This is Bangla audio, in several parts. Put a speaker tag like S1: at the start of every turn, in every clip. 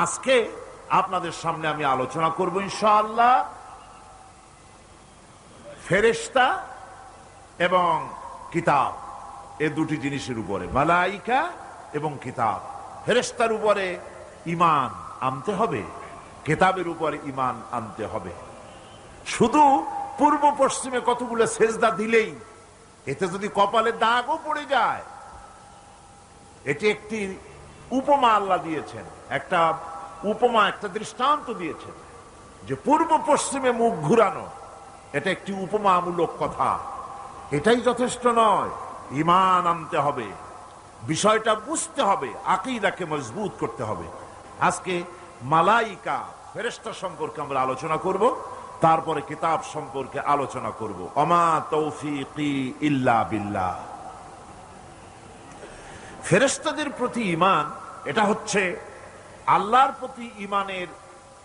S1: আজকে আপনাদের সামনে আমি আলোচনা করব ইনশাআল্লাহ ফেরেশতা এবং কিতাব, এই দুটি জিনিসের উপরে, মালাইকা এবং কিতাব। ফেরেশতার উপরে ঈমান আনতে হবে, কিতাবের উপরে ঈমান আনতে হবে। শুধু পূর্ব পশ্চিমে কতগুলো সেজদা দিলেই এতে যদি কপালে দাগও পড়ে যায়, এটি একটি উপমা আল্লাহ দিয়েছেন, একটা উপমা, একটা দৃষ্টান্ত দিয়েছেন যে পূর্ব পশ্চিমে মুখ ঘুরানো এটা একটি উপমামূলক কথা। এটাই যথেষ্ট নয়, ঈমান আনতে হবে, বিষয়টা বুঝতে হবে, আকীদাকে মজবুত করতে হবে। আজকে মালাইকা ফেরেশতা সম্পর্কে আমরা আলোচনা করব, তারপরে কিতাব সম্পর্কে আলোচনা করব। ওমা তৌফিকি ইল্লা বিল্লাহ। ফেরেশতাদের প্রতি ঈমান, এটা হচ্ছে আল্লাহর প্রতি ঈমানের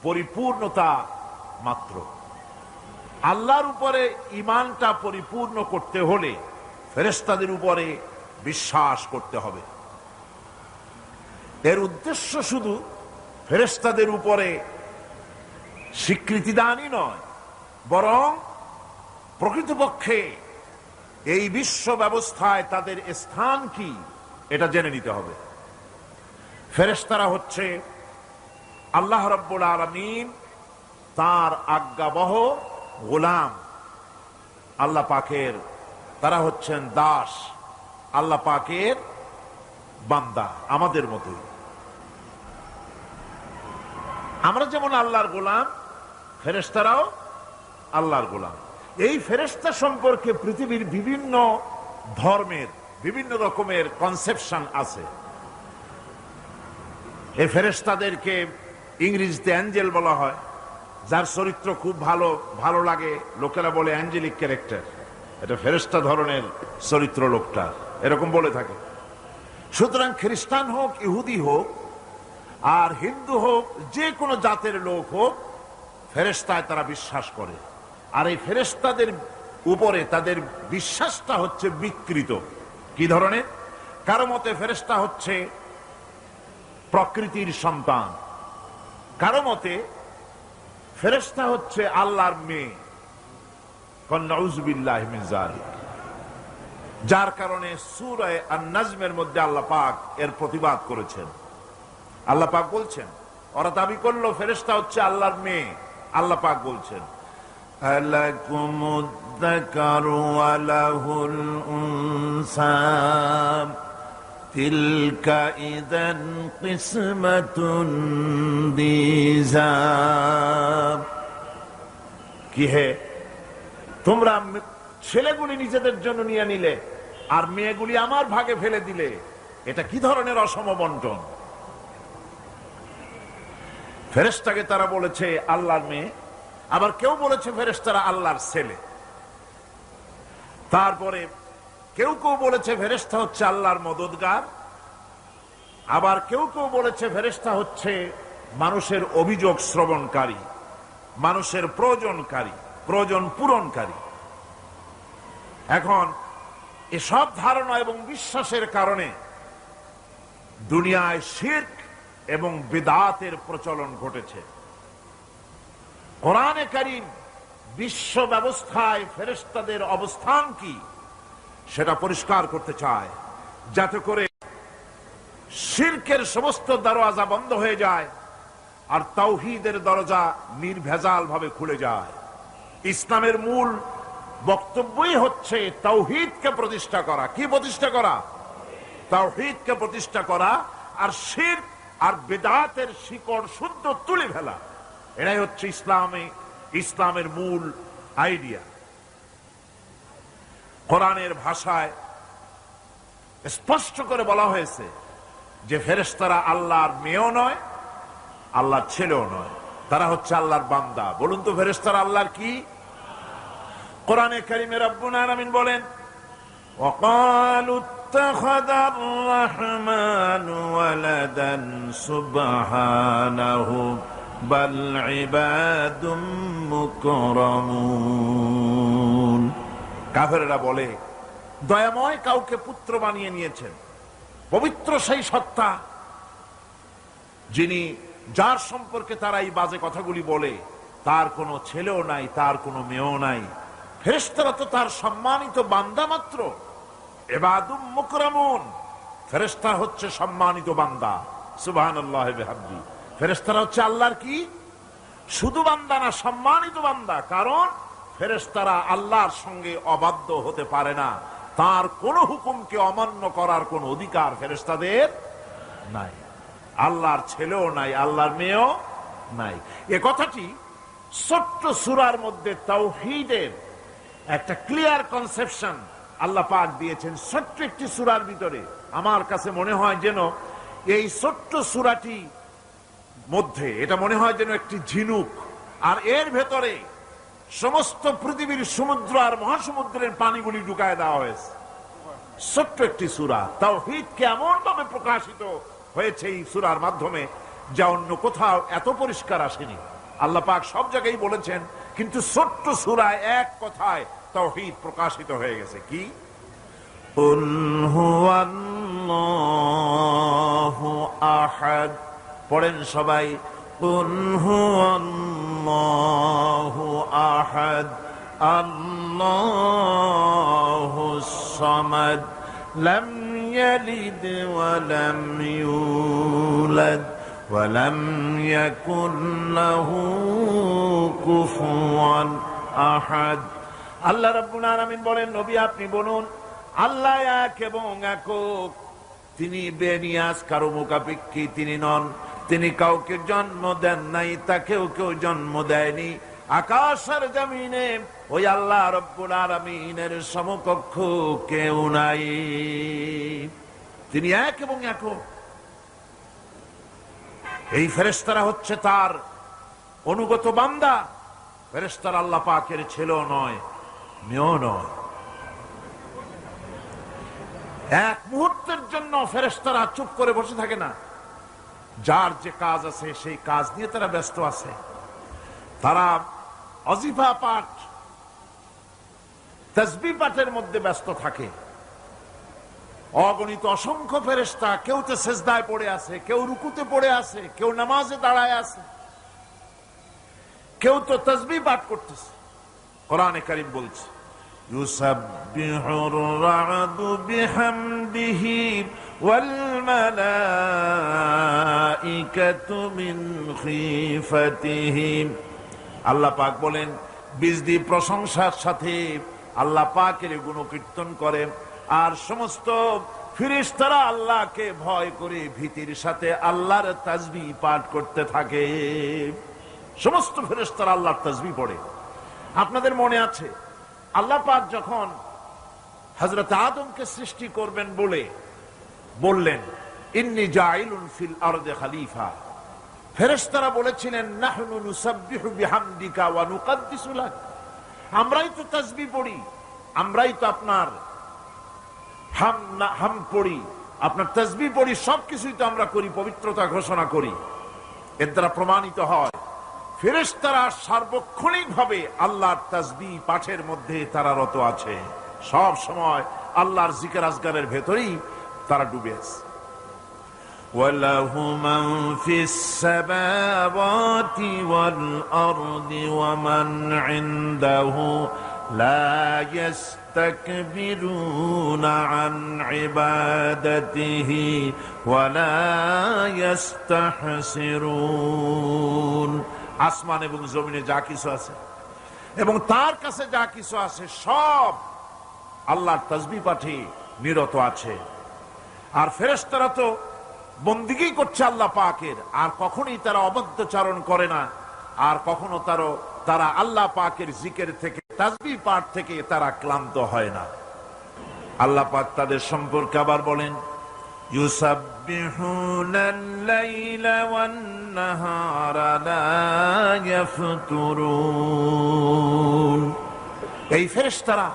S1: পরিপূর্ণতা মাত্র। আল্লাহর উপরে ঈমানটা পরিপূর্ণ করতে হলে ফেরেশতাদের উপরে বিশ্বাস করতে হবে। এর উদ্দেশ্য শুধু ফেরেশতাদের উপরে স্বীকৃতি দানই নয়, বরং প্রকৃতপক্ষে এই বিশ্ব ব্যবস্থায় তাদের স্থান কি এটা জেনে নিতে হবে। ফেরেশতারা হচ্ছে আল্লাহ রাব্বুল আলামিন তার আজ্ঞাবহ গোলাম, আল্লাহ পাকের, তারা হচ্ছেন দাস, আল্লাহ পাকের বান্দা, আমাদের মতোই। আমরা যেমন আল্লাহর গোলাম, ফেরেশতারাও আল্লাহর গোলাম। এই ফেরেশতা সম্পর্কে পৃথিবীর বিভিন্ন ধর্মের বিভিন্ন রকমের কনসেপশন আছে। এই ফেরেশতাদেরকে ইংরেজিতে অ্যাঞ্জেল বলা হয়, যার চরিত্র খুব ভালো ভালো লাগে, লোকেরা বলে অ্যাঞ্জেলিক ক্যারেক্টার, এটা ফেরেশতা ধরনের চরিত্র লোকটা, এরকম বলে থাকে। সুতরাং খ্রিস্টান হোক, ইহুদি হোক, আর হিন্দু হোক, যে কোনো জাতের লোক হোক, ফেরেশতায় তারা বিশ্বাস করে। আর এই ফেরেশতাদের উপরে তাদের বিশ্বাসটা হচ্ছে বিকৃত। কি ধরনের? কারো মতে ফেরেশতা হচ্ছে প্রকৃতির সন্তান, কারো মতে ফেরেশতা হচ্ছে আল্লাহর মেয়ে, নাউযুবিল্লাহি মিন যালিক। যার কারণে সূরা আন-নাজমের মধ্যে আল্লাহ পাক এর প্রতিবাদ করেছেন। আল্লাহ পাক বলছেন, ওরা দাবি করলো ফেরেশতা হচ্ছে আল্লাহর মেয়ে। আল্লাহ পাক বলছেন, আলাকুমুদ যাকারু ওয়া লাহুল উনসা তিলকা ইযান কিসমাতুন দিযা। কি হে, তোমরা ছেলেগুলি নিজেদের জন্য নিয়ে নিলে আর মেয়েগুলি আমার ভাগে ফেলে দিলে, এটা কি ধরনের অসম বন্টন? ফেরেশতাকে তারা বলেছে আল্লাহর মেয়ে, আবার কেউ বলেছে ফেরেশতারা আল্লাহর ছেলে। তারপরে কেউ কেউ বলেছে ফেরেশতা হচ্ছে আল্লাহর মদদগার, আবার কেউ কেউ বলেছে ফেরেশতা হচ্ছে মানুষের অভিযোগ শ্রবণকারী, মানুষের প্রয়োজনকারী, প্রয়োজন পূরণকারী। এখন এসব ধারণা এবং বিশ্বাসের কারণে দুনিয়ায় শিরক এবং বিদআতের প্রচলন ঘটেছে। কোরআনে কারীম বিশ্ব ব্যবস্থায় ফেরেশতাদের অবস্থান কি সেটা পরিষ্কার করতে চায়, যাতে করে শিরকের সমস্ত দরওয়াজা বন্ধ হয়ে যায় আর তাওহীদের দরজা নির্ভেজাল ভাবে খুলে যায়। ইসলামের মূল বক্তব্যই হচ্ছে তাওহীদকে প্রতিষ্ঠা করা। কি প্রতিষ্ঠা করা? তাওহীদকে প্রতিষ্ঠা করা, আর শিরক আর বিদআতের শিকড় শুদ্ধ তুলে ফেলা। এটাই হচ্ছে ইসলামের মূল আইডিয়া। কোরআনের ভাষায় স্পষ্ট করে বলা হয়েছে যে ফেরেশতারা আল্লাহর মেয়েও নয়, আল্লাহর ছেলেও নয়, তারা হচ্ছে আল্লাহর বান্দা। বলুন তো ফেরেশতারা আল্লাহর কি? কোরআনে কারীমে রব্বুল আলামিন বলেন, ওয়াকালু ইত্তাখাযার রাহমানু ওয়ালাদান সুবহানাহু বাল ইবাদুম মুকরামুন। কাফেররা বলে দয়াময় কাউকে পুত্র বানিয়ে নিয়েছেন। পবিত্র সেই সত্তা যিনি যার সম্পর্কে তারা এই বাজে কথাগুলি বলে, তার কোনো ছেলেও নাই, তার কোনো মেয়েও নাই। ফেরেশতারা তো তার সম্মানিত বান্দা মাত্র। ইবাদুম মুকরামুন, ফেরেশতা হচ্ছে সম্মানিত বান্দা। সুবহানাল্লাহি ওয়া বিহামদি। ফেরেশতারা হচ্ছে আল্লাহর কি শুধু বান্দা না, সম্মানিত বান্দা। কারণ ফেরেশতারা আল্লাহর সঙ্গে অবাধ্য হতে পারে না, তার কোন হুকুমকে অমান্য করার কোন অধিকার ফেরেশতাদের নাই। আল্লাহর ছেলেও নাই, আল্লাহর মেয়েও নাই। এ কথাটি ছোট্ট সূরার মধ্যে তাওহীদের একটা ক্লিয়ার কনসেপশন আল্লাহ পাক দিয়েছেন, ছোট্ট একটি সূরার ভিতরে। আমার কাছে মনে হয় যেন এই ছোট্ট সূরাটি মধ্যে এটা মনে হয় যেন একটি ঝিনুক, আর এর ভেতরে সমস্ত পৃথিবীর সমুদ্র আর মহাসমুদ্রের পানিগুলি ঢুকায় দেওয়া হয়েছে। ছোট্ট একটি সূরা, তাওহীদকে এমন ভাবে প্রকাশিত হয়েছে এই সূরার মাধ্যমে, যা অন্য কোথাও এত পরিষ্কার আসেনি। আল্লাহ পাক সব জায়গায় বলেছেন, কিন্তু ছোট্ট সূরায় এক কথায় তাওহীদ প্রকাশিত হয়ে গেছে। কি? কুল হুয়াল্লাহু আহাদ। পড়েন সবাই, কুল হুয়াল্লাহু আহাদ আল্লাহুস সামাদ লাম ইয়ালিদ ওয়া লাম ইউলাদ ওয়া লাম ইয়াকুল লাহু কুফুয়ান আহাদ। আল্লাহ রাব্বুল আলামিন বলেন, নবী আপনি বলুন, আল্লাহ এক এবং একক। তিনি বেনিয়াজ, কারো মুখাপেক্ষী তিনি নন। তিনি কাউকে জন্ম দেন নাই, তাকেও কেউ জন্ম দেয়নি। আকাশ আর জমিনে ওই আল্লাহ রাব্বুল আলামিনের সমকক্ষ কেউ নাই। তিনি এক এবং একক। এই ফেরেশতারা হচ্ছে তার অনুগত বান্দা। ফেরেশতারা আল্লাহ পাকের ছেলেও নয়, মেয়েও নয়। এক মুহূর্তের জন্য ফেরেশতারা চুপ করে বসে থাকে না। যার যে কাজ আছে সেই কাজ নিয়ে তারা ব্যস্ত আছে। তারা ওয়াজিফা পাঠ, তাসবিহ পাঠের মধ্যে ব্যস্ত থাকে। অগণিত অসংখ্য ফেরেশতা, কেউ তো সিজদায় পড়ে আছে, কেউ রুকুতে পড়ে আছে, কেউ নামাজে দাঁড়ায় আছে, কেউ তো তাসবিহ পাঠ করতেছে। কোরআনে কারীম বলছে, ইউসাব্বিহুর রা'দু বিহামদিহি ওয়াল মালাইকাতু মিন খিফাতিহি। আল্লাহ পাক বলেন, বিজদি প্রশংসার সাথে আল্লাহ পাকের গুণকীর্তন করে, আর সমস্ত ফেরেশতারা আল্লাহকে ভয় করে ভীতির সাথে আল্লাহর তাসবিহ পাঠ করতে থাকে। সমস্ত ফেরেশতারা আল্লাহর তাসবিহ পড়ে। আপনাদের মনে আছে, আল্লাহ পাক যখন হযরত আদমকে সৃষ্টি করবেন বললেন, ইন্নী জাইলুন ফিল আরদি খলিফা। ফেরেশতারা বলেছিলেন, নাহনু নুসাব্বিহু বিহামদিকা ওয়া নুকদ্দিসু লাক। আমরাই তো তাসবিহ পড়ি, আমরাই তো আপনার হাম পড়ি, আপনার তাসবিহ পড়ি, সবকিছুই তো আমরা করি, পবিত্রতা ঘোষণা করি। এর দ্বারা প্রমাণিত হয় ফেরেশতারা সার্বক্ষণিক ভাবে আল্লাহর তাসবিহ পাঠের মধ্যে তারা রত আছে। সব সময় আল্লাহর জিকির আজগারের ভেতরেই তারা ডুবে আছে। ওয়ালাহু মান ফিস সামাওয়াতি ওয়াল আরদি ওয়া মান ইনদাহু লা ইয়াস্তাকবিরুনা আন ইবাদাতিহি ওয়া লা ইস্তাহসিরুন। আসমান এবং জমিনে যা কিছু আছে এবং তার কাছে যা কিছু আছে সব আল্লাহর তাসবিহ পাঠে নিরত আছে। আর ফেরেশতারা তো বন্দিগি করছে আল্লাহ পাকের, আর কখনোই তারা অবাধ্যচারণ করে না, আর কখনো তারা আল্লাহ পাকের জিকির থেকে, তাসবিহ পাঠ থেকে তারা ক্লান্ত হয় না। আল্লাহ পাক তাদের সম্পর্কে আবার বলেন, ইউসাব্বিহুনাল লাইলা ওয়ান নাহারা লা ইয়াফতুরুন। এই ফেরেশতারা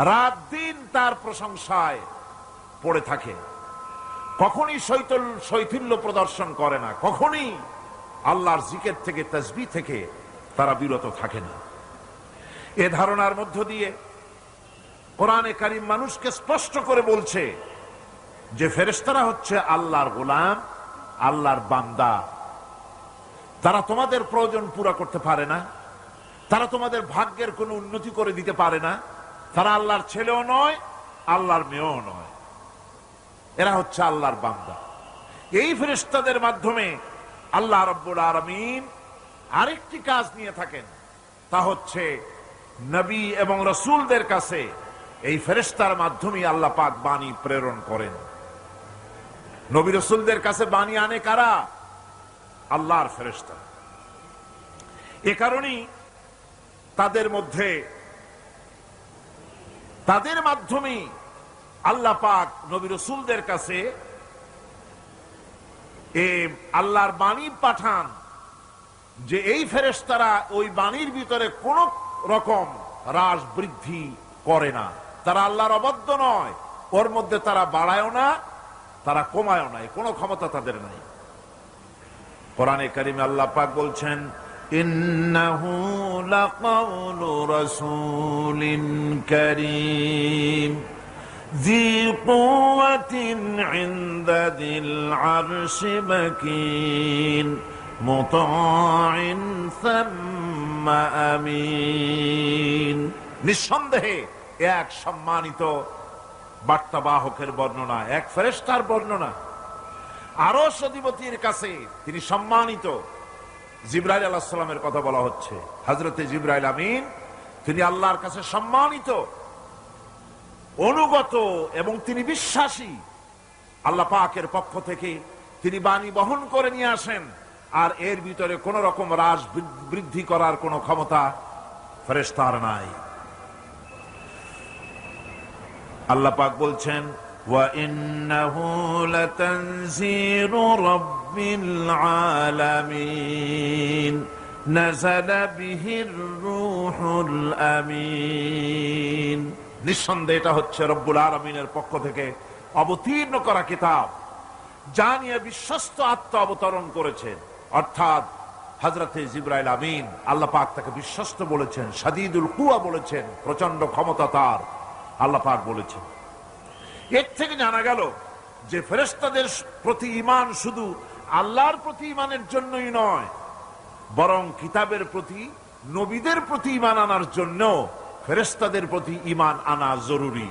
S1: রাত দিন তার প্রশংসায় পড়ে থাকে, কখনই শৈথিল্য প্রদর্শন করে না, কখনই আল্লাহর জিকির থেকে, তাসবিহ থেকে তারা বিরত থাকে না। এ ধারণার মধ্য দিয়ে কোরআনে কারীম মানুষকে স্পষ্ট করে বলছে যে ফেরেশতারা হচ্ছে আল্লাহর গোলাম, আল্লাহর বান্দা, তারা তোমাদের প্রয়োজন পুরা করতে পারে না, তারা তোমাদের ভাগ্যের কোনো উন্নতি করে দিতে পারে না, তারা আল্লাহর ছেলেও নয়, আল্লাহর মেয়েও নয়, এরা হচ্ছে আল্লাহর বান্দা। এই ফেরেশতাদের মাধ্যমে আল্লাহ রাব্বুল আলামিন আরেকটি কাজ নিয়ে থাকেন, তা হচ্ছে নবী এবং রাসূলদের কাছে এই ফেরেশতার মাধ্যমে আল্লাহ পাক বাণী প্রেরণ করেন। নবী রাসূলদের কাছে বাণী আনে কারা? আল্লাহর ফেরেশতা। এ কারণেই তাদের মাধ্যমে আল্লাহ পাক নবী রাসূলদের কাছে আল্লাহর বাণী পাঠান, যে এই ফেরেশতারা ওই বাণীর ভিতরে কোন রকম হ্রাস বৃদ্ধি করে না, তারা আল্লাহর অবাধ্য নয়, ওর মধ্যে তারা বাড়ায়ও না, তারা কমায়ও না, কোনো ক্ষমতা তাদের নাই। কোরআনে কারিমে আল্লাহ পাক বলছেন, ইন্নাহু লাকাউলু রাসূলিন কারীম ذي قوة عند ذي العرش مكين مطاع ثم أمين। নিঃসন্দেহে এক সম্মানিত বার্তাবাহকের বর্ণনা, এক ফেরেশতার বর্ণনা। আরশ অধিপতির কাছে তিনি সম্মানিত। জিবরাইল আলাইহিস সালামের কথা বলা হচ্ছে। হযরতে জিবরাইল আমিন তিনি আল্লাহর কাছে সম্মানিত, অনুগত এবং তিনি বিশ্বাসী। আল্লাহ পাকের পক্ষ থেকে তিনি বাণী বহন করে নিয়ে আসেন, আর এর ভিতরে কোন রকম হ্রাস বৃদ্ধি করার কোন ক্ষমতা ফেরেশতার নাই। আল্লাহ পাক বলছেন, ওয়া ইন্নাহু লাতানজিলু রাব্বিল আলামিন নাযালা বিহির রূহুল আমিন। নিঃসন্দেহে এটা হচ্ছে রব্বুল আলামিনের পক্ষ থেকে অবতীর্ণ করা কিতাব, যা নিয়ে বিশ্বস্ত আত্মা অবতরণ করেছেন, অর্থাৎ হযরতে জিবরাইল আমিন। আল্লাহ পাক তাকে বিশ্বস্ত বলেছেন, শাদীদুল কুওয়া বলেছেন, প্রচন্ড ক্ষমতা তার, আল্লাহ পাক বলেছেন। এর থেকে জানা গেল যে ফেরেশতাদের প্রতি ঈমান শুধু আল্লাহর প্রতি ঈমানের জন্যই নয়, বরং কিতাবের প্রতি, নবীদের প্রতি ঈমান আনার জন্য ফেরেশতাদের প্রতি ঈমান আনা জরুরি।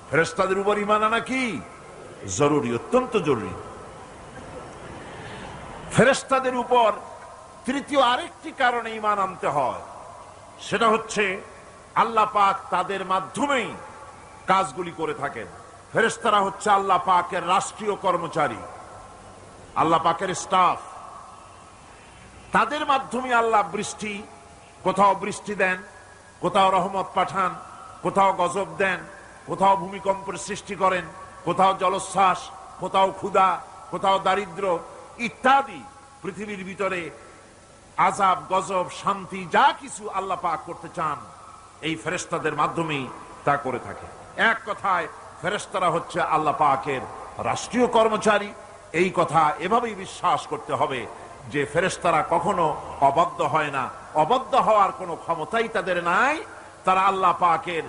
S1: ফেরেশতাদের উপর ঈমান আনা কি জরুরি, অত্যন্ত জরুরি। ফেরেশতাদের উপর তৃতীয় আরেকটি কারণে ঈমান আনতে হয়, সেটা হচ্ছে আল্লাহ পাক তাদের মাধ্যমেই কাজগুলি করে থাকেন। ফেরেশতারা হচ্ছে আল্লাহ পাকের রাষ্ট্রীয় কর্মচারী, আল্লাহ পাকের স্টাফ। তাদের মাধ্যমে আল্লাহ বৃষ্টি, কোথাও বৃষ্টি দেন, কোথাও রহমত পাঠান, কোথাও গজব দেন, কোথাও ভূমিকম্পের সৃষ্টি করেন, কোথাও জলোচ্ছ্বাস, কোথাও ক্ষুধা, কোথাও দারিদ্র ইত্যাদি। পৃথিবীর ভিতরে আযাব, গজব, শান্তি যা কিছু আল্লাহ পাক করতে চান, এই ফেরেশতাদের মাধ্যমেই তা করে থাকে। এক কথায় ফেরেশতারা হচ্ছে আল্লাহ পাকের রাষ্ট্রীয় কর্মচারী। এই কথা এভাবেই বিশ্বাস করতে হবে যে ফেরেশতারা কখনো অবাধ্য হয় না, অবাধ্য হওয়ার কোনো ক্ষমতাই তাদের নাই। তারা আল্লাহ পাকের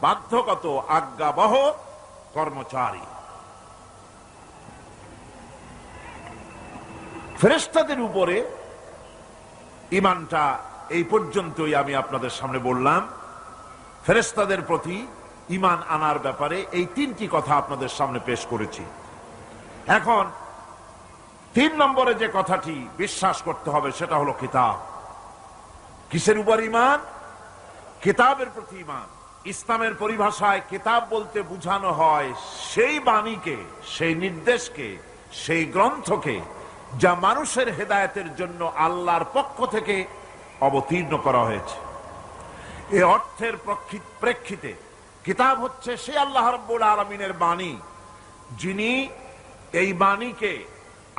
S1: বাধ্যগত আজ্ঞাবহ কর্মচারী। ফেরেশতাদের উপরে ঈমানটা এই পর্যন্তই আমি আপনাদের সামনে বললাম। ফেরেশতাদের প্রতি ঈমান আনার ব্যাপারে এই তিনটি কথা আপনাদের সামনে পেশ করেছি। এখন 3 নম্বরে যে কথাটি বিশ্বাস করতে হবে সেটা হলো কিতাব। কিসের উপর ঈমান? কিতাবের প্রতি ঈমান। ইসলামের পরিভাষায় কিতাব বলতে বোঝানো হয় সেই বাণীকে, সেই নির্দেশকে, সেই গ্রন্থকে যা মানুষের হেদায়েতের জন্য আল্লাহর পক্ষ থেকে অবতীর্ণ করা হয়েছে। এই অর্থের প্রেক্ষিতে কিতাব হচ্ছে সেই আল্লাহ রাব্বুল আলামিনের বাণী, যিনি এই বাণীকে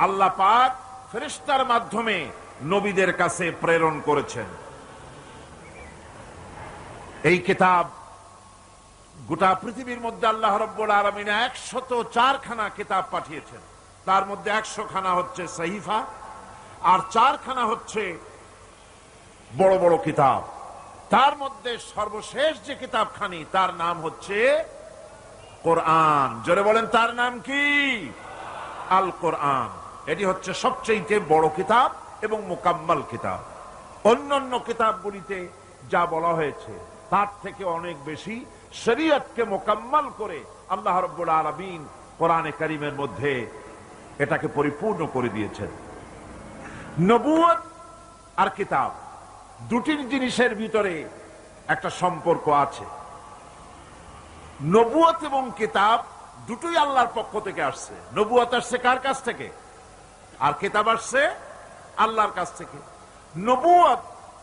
S1: আল্লাহ পাক ফেরেশতার মাধ্যমে নবীদের কাছে প্রেরণ করেছেন। এই কিতাব গোটা পৃথিবীর মধ্যে আল্লাহ রাব্বুল আলামিন 104 খানা কিতাব পাঠিয়েছেন। তার মধ্যে 100 খানা হচ্ছে সহিফা, আর 4 খানা হচ্ছে বড় বড় কিতাব। তার মধ্যে সর্বশেষ যে কিতাবখানি তার নাম হচ্ছে কোরআন। জোরে বলেন, তার নাম কি? আল কোরআন। এটি হচ্ছে সবচেয়ে বড় কিতাব এবং মুকাম্মাল কিতাব। অন্যান্য কিতাবগুলিতে যা বলা হয়েছে তার থেকে অনেক বেশি শরীয়তকে মুকাম্মাল করে আল্লাহ রাব্বুল আলামিন কোরআনে কারীমের মধ্যে এটাকে পরিপূর্ণ করে দিয়েছেন। নবুয়ত আর কিতাব দুটির জিনিসের ভিতরে একটা সম্পর্ক আছে। নবুয়ত এবং কিতাব দুটোই আল্লাহর পক্ষ থেকে আসছে। নবুয়ত আসছে কার কাছ থেকে? আর কিতাব আসছে আল্লাহর কাছ থেকে। নবুয়ত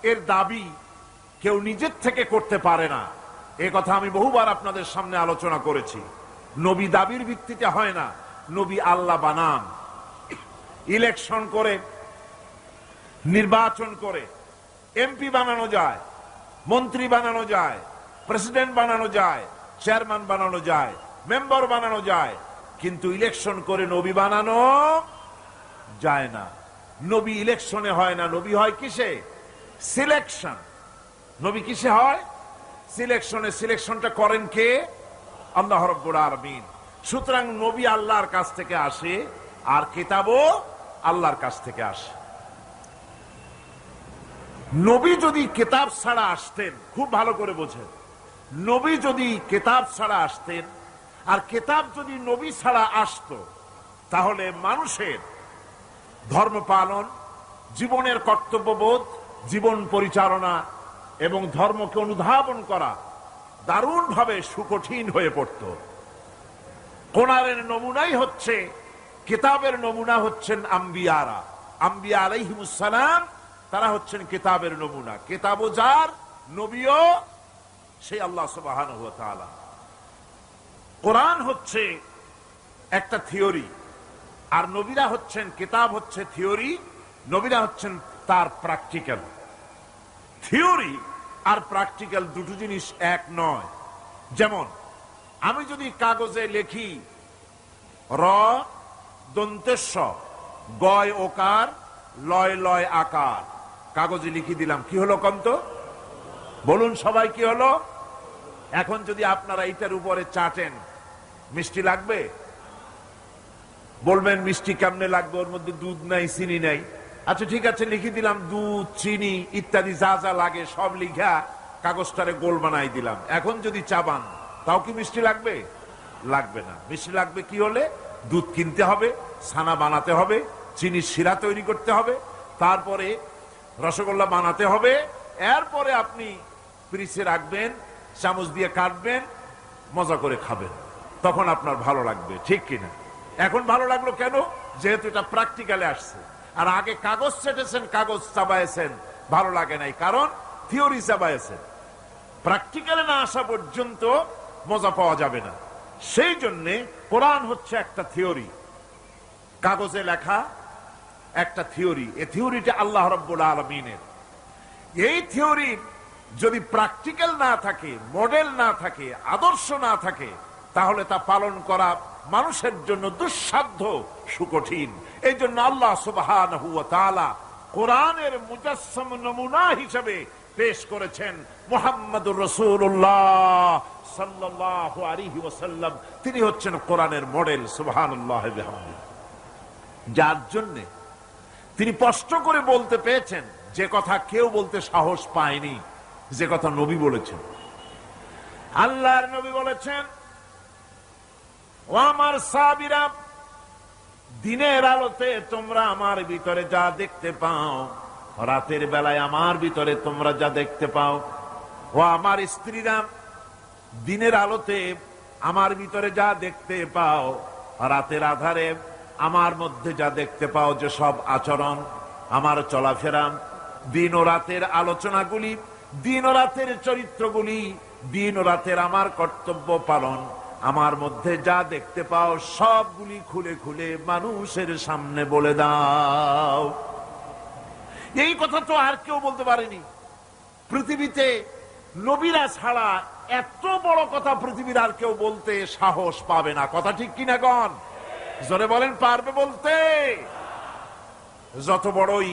S1: এর দাবি কেউ নিজের থেকে করতে পারে না, এ কথা আমি বহুবার আপনাদের সামনে আলোচনা করেছি। নবী দাবির ভিত্তিতে হয় না, নবী আল্লাহ বানান। ইলেকশন করে, নির্বাচন করে এমপি বানানো যায়, মন্ত্রী বানানো যায়, প্রেসিডেন্ট বানানো যায়, চেয়ারম্যান বানানো যায়, মেম্বার বানানো যায়, কিন্তু ইলেকশন করে নবী বানানো যায় না। নবী ইলেকশনে হয় না, নবী হয় কিসে? সিলেকশন। নবী কিসে হয়? সিলেকশনে। সিলেকশনটা করেন কে? আল্লাহ রাব্বুল আলামিন। সুতরাং নবী আল্লাহর কাছ থেকে আসে, আর কিতাবও আল্লাহর কাছ থেকে আসে। নবী যদি কিতাব ছাড়া আসতেন, খুব ভালো করে বোঝেন, নবী যদি কিতাব ছাড়া আসতেন আর কিতাব যদি নবী ছাড়া আসতো, তাহলে মানুষের ধর্ম পালন, জীবনের কর্তব্যবোধ, জীবন পরিচালনা এবং ধর্মকে অনুধাবন করা দারুণভাবে সুকঠিন হয়ে পড়ত। কোরআনের নমুনাই হচ্ছে, কিতাবের নমুনা হচ্ছেন আম্বিয়ারা। আম্বিয়া আলাইহিমুস সালাম তারা হচ্ছেন কিতাবের নমুনা। কিতাবও যার, নবীও সেই আল্লাহ সুবহানাহু ওয়া তাআলা। কোরআন হচ্ছে একটা থিওরি, আর নবীরা হচ্ছেন, কিতাব হচ্ছে থিওরি, নবীরা হচ্ছেন তার প্র্যাকটিক্যাল। থিওরি আর প্র্যাকটিক্যাল দুটো জিনিস এক নয়। যেমন আমি যদি কাগজে লিখি র দন্তেশ্ব গয় ওকার লয় লয় আকার, কাগজে লিখে দিলাম, কি হলো কন্ত? বলুন সবাই, কি হলো? এখন যদি আপনারা এইটার উপরে চাটেন, মিষ্টি লাগবে? বলবেন মিষ্টি কেমনে লাগবে, ওর মধ্যে দুধ নাই, চিনি নাই। আচ্ছা ঠিক আছে, লিখে দিলাম দুধ, চিনি ইত্যাদি যা যা লাগে সব লিখা কাগজটারে গোল বানাই দিলাম। এখন যদি চাবান, তাও কি মিষ্টি লাগবে? লাগবে না। মিষ্টি লাগবে কি হলে? দুধ কিনতে হবে, ছানা বানাতে হবে, চিনির শিরা তৈরি করতে হবে, তারপরে রসগোল্লা বানাতে হবে, এরপরে আপনি ফ্রিজে রাখবেন, চামচ দিয়ে কাটবেন, মজা করে খাবেন, তখন আপনার ভালো লাগবে। ঠিক কিনা? এখন ভালো লাগলো কেন? যেহেতু এটা প্র্যাকটিক্যালে আসছে। আর আগে কাগজ চেটেছেন, কাগজ চাবায়েছেন, ভালো লাগে নাই, কারণ থিওরি চাবায়েছেন। প্র্যাকটিক্যালে না আসা পর্যন্ত মজা পাওয়া যাবে না। সেই জন্যে কোরআন হচ্ছে একটা থিওরি, কাগজে লেখা একটা থিওরি। এই থিওরিটা আল্লাহ রাব্বুল আলামিনের। এই থিওরি যদি প্র্যাকটিক্যাল না থাকে, মডেল না থাকে, আদর্শ না থাকে, তাহলে তা পালন করা মানুষের জন্য দুঃসাধ্য, সুকঠিন। এই জন্য আল্লাহ সুবহানাহু ওয়া তাআলা কোরআনের মুজাসসাম নমুনা হিসেবে পেশ করেছেন মুহাম্মদুর রাসূলুল্লাহ সাল্লাল্লাহু আলাইহি ওয়াসাল্লাম। তিনি হচ্ছেন কোরআনের মডেল। সুবহানাল্লাহ ওয়া বিহামদিহি। যার জন্য তিনি স্পষ্ট করে বলতে পেরেছেন যে কথা কেউ বলতে সাহস পায়নি, যে কথা নবী বলেছেন। আল্লাহর নবী বলেছেন, ও আমার সাহাবীরা, দিনের আলোতে তোমরা আমার ভিতরে যা দেখতে পাও, রাতের বেলায় আমার ভিতরে তোমরা যা দেখতে পাও। ও আমার স্ত্রীরা, দিনের আলোতে আমার ভিতরে যা দেখতে পাও, রাতের আধারে আমার মধ্যে যা দেখতে পাও, যে সব আচরণ, আমার চলাফেরা, দিন ও রাতের আলোচনাগুলি, দিন ও রাতের চরিত্রগুলি, দিন ও রাতের আমার কর্তব্য পালন, আমার মধ্যে যা দেখতে পাও সবগুলি খুলে খুলে মানুষের সামনে বলে দাও। এই কথা তো আর কেউ বলতে পারেনি পৃথিবীতে। নবীরা ছাড়া এত বড় কথা পৃথিবীর আর কেউ বলতে সাহস পাবে না। কথা ঠিক কিনা গণ? জোরে বলেন, পারবে বলতে? যত বড়ই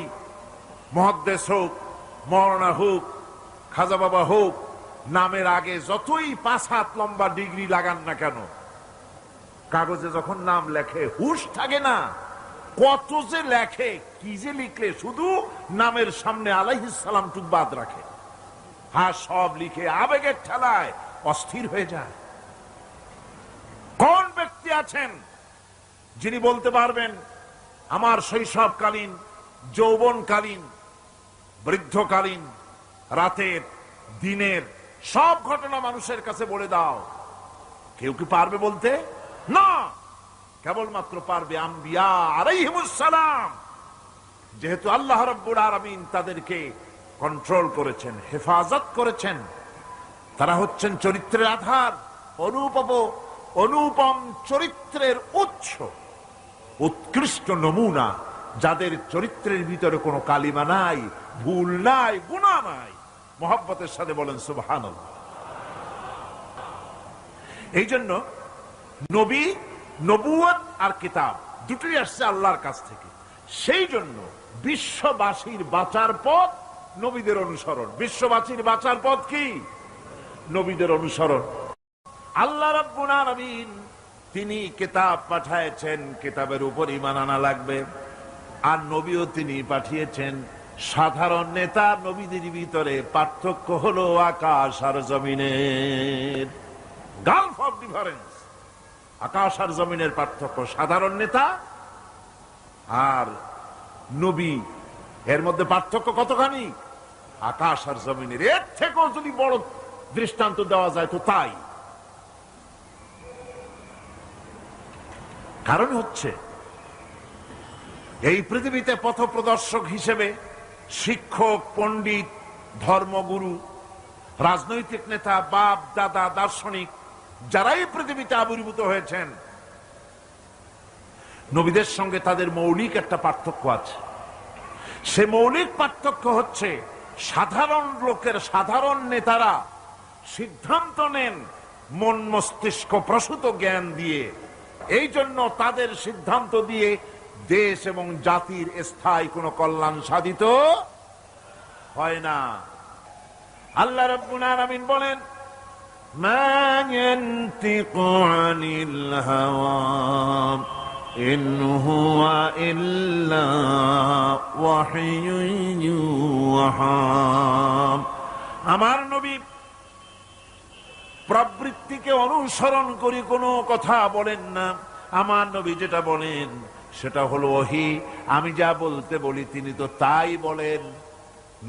S1: মুহাদ্দিস হোক, মাওলানা হোক, খাজা বাবা হোক, নামের আগে যতই 5 হাত লম্বা ডিগ্রি লাগান না কেন, কাগজে যখন নাম লেখে হুঁশ থাকে না, কত যে লেখে, কি যে লিখলে, শুধু নামের সামনে আলাইহিস সালাম টুক বাদ রাখে। হ্যাঁ, সব লিখে আবেগের ঠেলায় অস্থির হয়ে যায়। কোন ব্যক্তি আছেন যিনি বলতে পারবেন আমার শৈশবকালীন, যৌবনকালীন, বৃদ্ধকালীন, রাতের, দিনের সব ঘটনা মানুষের কাছে বলে দাও? কেউ কি পারবে বলতে? না, কেবলমাত্র পারবে আম্বিয়া আলাইহিমুস সালাম। যেহেতু আল্লাহ রাব্বুল আলামিন তাদেরকে কন্ট্রোল করেছেন, হেফাজত করেছেন, তারা হচ্ছেন চরিত্রের আধার, অনুপম চরিত্রের উৎস, উৎকৃষ্ট নমুনা, যাদের চরিত্রের ভিতরে কোনো কালিমা নাই, ভুল নাই, গুনাহ নাই। মুহাব্বতের সাথে বলেন সুবহানাল্লাহ। এই জন্য নবী, নবুয়ত আর কিতাব দুটোই আসছে আল্লাহর কাছ থেকে। সেই জন্য বিশ্ববাসীর বাঁচার পথ নবীদের অনুসরণ। বিশ্ববাসীর বাঁচার পথ কি? নবীদের অনুসরণ। আল্লাহ রাব্বুল আলামিন তিনি কিতাব পাঠিয়েছেন, কিতাবের উপর ঈমান আনা লাগবে। আর নবীও তিনি পাঠিয়েছেন। সাধারণ নেতা নবীদের ভিতরে পার্থক্য হলো আকাশ আর জমিনের, গালফ অফ ডিফারেন্স। আকাশ আর জমিনের পার্থক্য সাধারণ নেতা আর নবী, এর মধ্যে পার্থক্য কতখানি? আকাশ আর জমিনের। এর থেকেও যদি বড় দৃষ্টান্ত দেওয়া যায় তো তাই। কারণ হচ্ছে এই পৃথিবীতে পথপ্রদর্শক হিসেবে শিক্ষক, পণ্ডিত, ধর্মগুরু, রাজনৈতিক নেতা, বাপ দাদা, দার্শনিক যারাই পৃথিবীতে আবির্ভূত হয়েছেন, নবীদের সঙ্গে তাদের মৌলিক একটা পার্থক্য আছে। সে মৌলিক পার্থক্য হচ্ছে সাধারণ লোকের, সাধারণ নেতারা সিদ্ধান্ত নেন মন মস্তিষ্ক প্রসূত জ্ঞান দিয়ে। এই জন্য তাদের সিদ্ধান্ত দিয়ে দেশ এবং জাতির স্থায়ী কোনো কল্যাণ সাধিত হয় না। আল্লাহ রাব্বুল আলামিন বলেন, মা ইয়ানতিকু আনিল হাওয়া ইন হুয়া ইল্লা ওয়াহয়ুন ইউহা। আমার নবী প্রবৃত্তিকে অনুসরণ করে কোনো কথা বলেন না। আমার নবী যেটা বলেন সেটা হলো ওহী। আমি যা বলতে বলি তিনি তো তাই বলেন।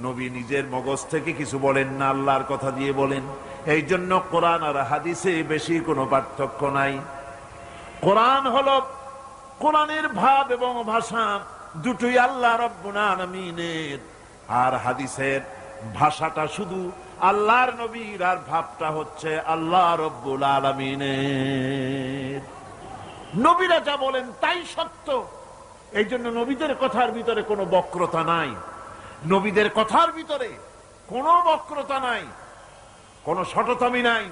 S1: নবী নিজের মগজ থেকে কিছু বলেন না, আল্লাহর কথা দিয়ে বলেন। এই জন্য কোরআন আর হাদিসে বেশি কোনো পার্থক্য নাই। কোরআন হলো, কোরআনের ভাব এবং ভাষা দুটোই আল্লাহ রাব্বুল আলামিনের, আর হাদিসের ভাষাটা শুধু আল্লাহর নবীর, আর ভাবটা হচ্ছে আল্লাহ রাব্বুল আলামিনের। নবীরা যা বলেন তাই সত্য। এই জন্য নবীদের কথার ভিতরে কোনো বক্রতা নাই, নবীদের কথার ভিতরে কোনো বক্রতা নাই, কোনো শটতামি নাই,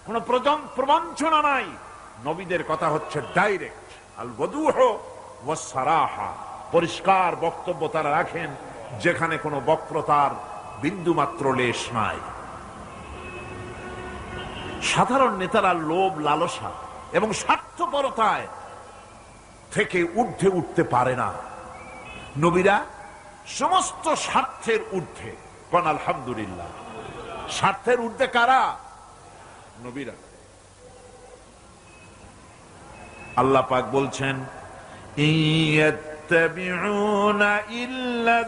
S1: কোনো প্রবঞ্চনা নাই। নবীদের কথা হচ্ছে ডাইরেক্ট, আল ওয়াদুহ ওয়াস সারাহা, পরিষ্কার বক্তব্য তারা রাখেন, যেখানে কোনো বক্রতার বিন্দু মাত্র লেশ নাই। সাধারণ নেতারা লোভ, লালসা এবং স্বার্থপরতায় থেকে ঊর্ধ্বে উঠতে পারে না। নবীরা সমস্ত স্বার্থের ঊর্ধ্বে। কোন আলহামদুলিল্লাহ। স্বার্থের ঊর্ধ্বে কারা? নবীরা। আল্লাহ পাক বলছেন, ইয়াত্তাবিউনা ইল্লা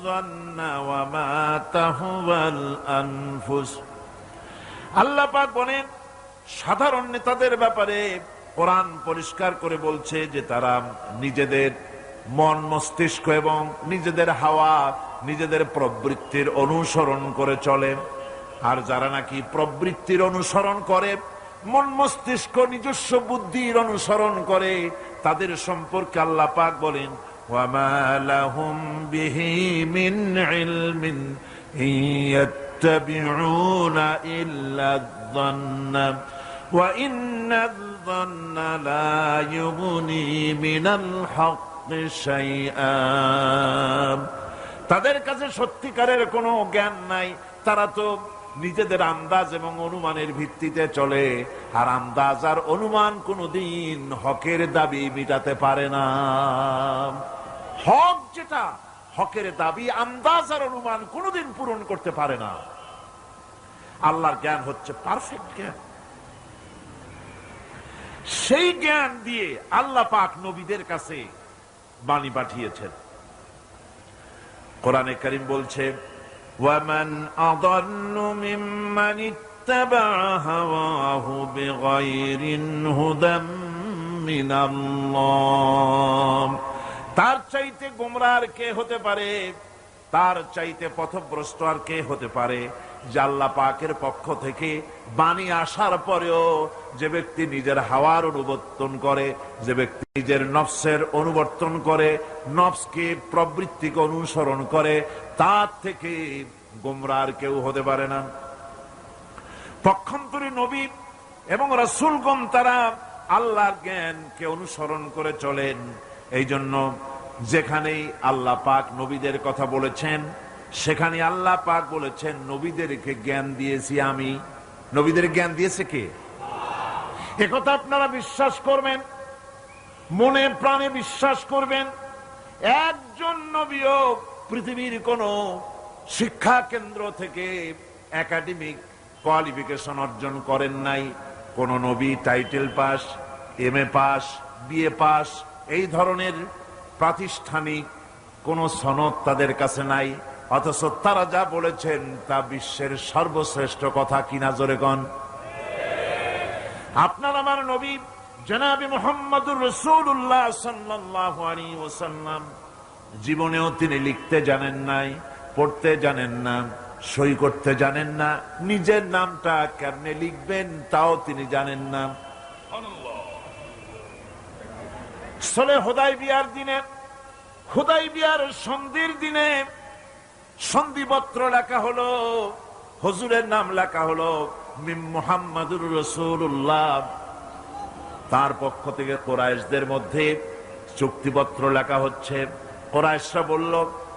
S1: যান্না ওয়া মা তাহওয়াল আনফুস। আল্লাহ পাক বলেন সাধারণ নেতাদের ব্যাপারে কোরআন পরিষ্কার করে বলছে যে তারা নিজেদের মন মস্তিষ্ক এবং নিজেদের হাওয়া, নিজেদের প্রবৃত্তির অনুসরণ করে চলে। আর যারা নাকি প্রবৃত্তির অনুসরণ করে, মন মস্তিষ্ক নিজস্ব বুদ্ধির অনুসরণ করে, তাদের সম্পর্কে আল্লাহ পাক বলেন, ওয়ামা লাহুম বিহি মিন ইলমিন ইয়াত্তাবিউনা ইল্লা যান্না ওয়া ইন্নায-যান্না লা ইউগনি মিনাল হক্কি শাইআ। তাদের কাছে সত্যিকারের কোনো জ্ঞান নাই। তারা তো নিজেদের আন্দাজ এবং অনুমানের ভিত্তিতে চলে, আর আন্দাজ আর অনুমান কোনদিন হকের দাবি মিটাতে পারে না। হক যেটা, হকের দাবি আন্দাজ আর অনুমান কোনদিন পূরণ করতে পারে না। আল্লাহর জ্ঞান হচ্ছে পারফেক্ট জ্ঞান। সেই জ্ঞান দিয়ে আল্লাহ পাক নবীদের কাছে বাণী পাঠিয়েছেন। কোরআনে কারীম বলছে, ওয়ামান আযাল্লু মিম্মান ইত্তাবা'a হাওয়াহু বিগাইরি হুদাম মিনাল্লাহ। তার চাইতে গোমরাহ আর কে হতে পারে, তার চাইতে পথভ্রষ্ট আর কে হতে পারে, যে আল্লাহ পাকের পক্ষ থেকে বাণী আসার পরেও যে ব্যক্তি নিজের হাওয়ার অনুবর্তন করে, যে ব্যক্তি নিজের নফসের অনুবর্তন করে, নফসকে প্রবৃত্তিকে অনুসরণ করে, তার থেকে গোমরাহ আর কেউ হতে পারে না। পক্ষান্তরে নবী এবং রাসূলগণ তারা আল্লাহর জ্ঞানকে অনুসরণ করে চলেন। এই জন্য যেখানেই আল্লাহ পাক নবীদের কথা বলেছেন, সেখানে আল্লাহ পাক বলেছেন নবীদেরকে জ্ঞান দিয়েছি আমি। নবীদের জ্ঞান দিয়েছে কে? একথা আপনারা বিশ্বাস করবেন, মনে প্রাণে বিশ্বাস করবেন। একজন নবীও পৃথিবীর কোন শিক্ষা কেন্দ্র থেকে একাডেমিক কোয়ালিফিকেশন অর্জন করেন নাই। কোন নবী title pass, MA pass, BA pass এই ধরনের প্রাতিষ্ঠানিক কোন সনদ তাদের কাছে নাই। অথচ তারা যা বলেছেন তা বিশ্বের সর্বশ্রেষ্ঠ কথা। কিনা জোরে কোন? আপনার আমার নবী জনাবে মুহাম্মদুর রাসূলুল্লাহ সাল্লাল্লাহু আলাইহি ওয়াসাল্লাম জীবনেও তিনি লিখতে জানেন নাই, পড়তে জানেন না, সই করতে জানেন না, নিজের নামটা কেমনে লিখবেন তাও তিনি জানেন না। সলে হুদায়বিয়ার দিনে, হুদায়বিয়ার সন্ধির দিনে সন্ধিপত্র লেখা হলো, হুজুরের নাম লেখা হলো মিম মুহাম্মাদুর রাসূলুল্লাহ। তার পক্ষ থেকে কুরাইশদের মধ্যে চুক্তিপত্র লেখা হচ্ছে। কুরাইশরা বলল,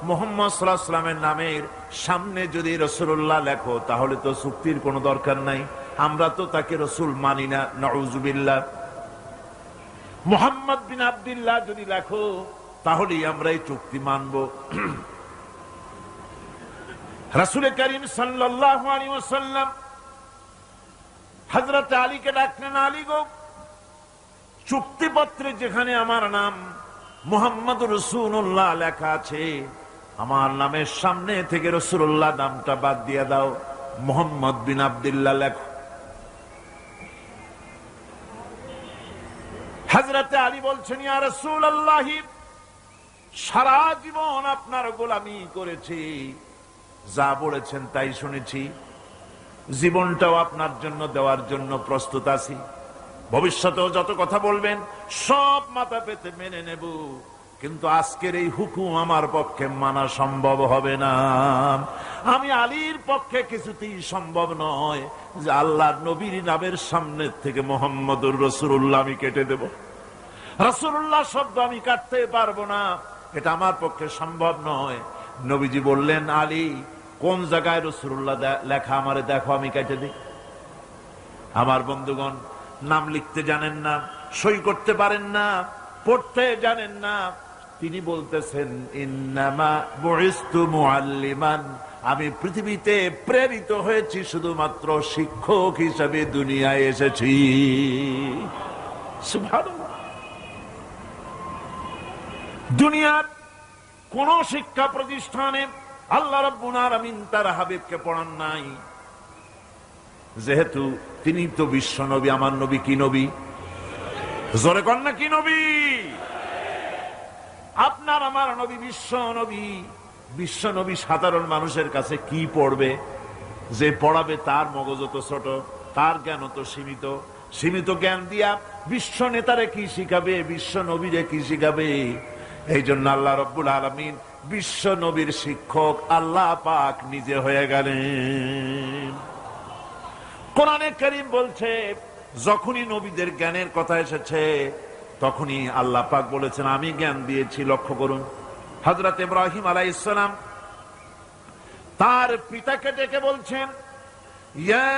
S1: মুহাম্মদ সাল্লাল্লাহু আলাইহি ওয়াসাল্লামের নামের সামনে যদি রাসূলুল্লাহ লেখো তাহলে তো চুক্তির কোনো দরকার নাই, আমরা তো তাকে রাসূল মানি না, নাউযুবিল্লাহ। মুহাম্মদ বিন আব্দুল্লাহ যদি লেখো তাহলেই আমরা এই চুক্তি মানব। রাসূল করিম সাল্লাল্লাহু আলাইহি ওয়াসাল্লাম হযরত আলীকে ডাকলেন, আলী গো, চুক্তিপত্রে যেখানে আমার নাম মুহাম্মদুর রাসূলুল্লাহ লেখা আছে, আমার নামের সামনে থেকে রাসূলুল্লাহ নামটা বাদ দিয়ে দাও, মুহাম্মদ বিন আব্দুল্লাহ লেখো। হযরত আলী বলছেন, ইয়া রাসূলুল্লাহ, সারা জীবন আপনার গোলামি করেছি, যা বলেছেন তাই শুনেছি, জীবনটাও আপনার জন্য দেওয়ার জন্য প্রস্তুত আছি, ভবিষ্যতেও যত কথা বলবেন সব মাথা পেতে মেনে নেব, কিন্তু আজকের এই হুকুম আমার পক্ষে মানা সম্ভব হবে না। আমি আলীর পক্ষে কিছুতেই সম্ভব নয় যে আল্লাহর নবীর নামের সামনে থেকে মুহাম্মদুর রাসূলুল্লাহ আমি কেটে দেব। রাসূলুল্লাহ শব্দ আমি কাটতে পারবো না, এটা আমার পক্ষে সম্ভব নয়। নবীজি বললেন, আলী, কোন জায়গায় রাসূলুল্লাহ লেখা আমারে দেখো, আমি কেটে দিই। আমার বন্ধুগণ, নাম লিখতে জানেন না, সই করতে পারেন না, পড়তে জানেন না, তিনি বলতেছেন, ইন্নামা বুইসতু মুআল্লিমান, আমি পৃথিবীতে প্রেরিত হয়েছি শুধুমাত্র শিক্ষক হিসেবে দুনিয়ায় এসেছি। সুবহানাল্লাহ। দুনিয়ার কোন শিক্ষা প্রতিষ্ঠানে আল্লাহ রাব্বুল আলামিন তার হাবিবকে পড়ান নাই, যেহেতু তিনি তো বিশ্ব নবী। আমার নবী কি নবী? জোরে কন না, কি নবী? আপনার আমার নবী বিশ্ব নবী। বিশ্ব নবী সাধারণ মানুষের কাছে কি পড়বে? যে পড়াবে তার মগজ তো ছোট, তার জ্ঞান তো সীমিত। সীমিত জ্ঞান দিয়া বিশ্ব নেতারে কি শিখাবে, বিশ্ব নবীরে কি শিখাবে? এই জন্য আল্লাহ রাব্বুল আলামিন বিশ্ব নবীর শিক্ষক আল্লাহ পাক নিজে হয়ে গেলেন। কোরআনে কারীম বলছে, যখনই নবীদের জ্ঞানের কথা এসেছে তখনই আল্লাহ পাক বলেছেন আমি জ্ঞান দিয়েছি। লক্ষ্য করুন, হযরত ইব্রাহিম আলাইহিস সালাম তার পিতাকে ডেকে বলছেন, ইয়া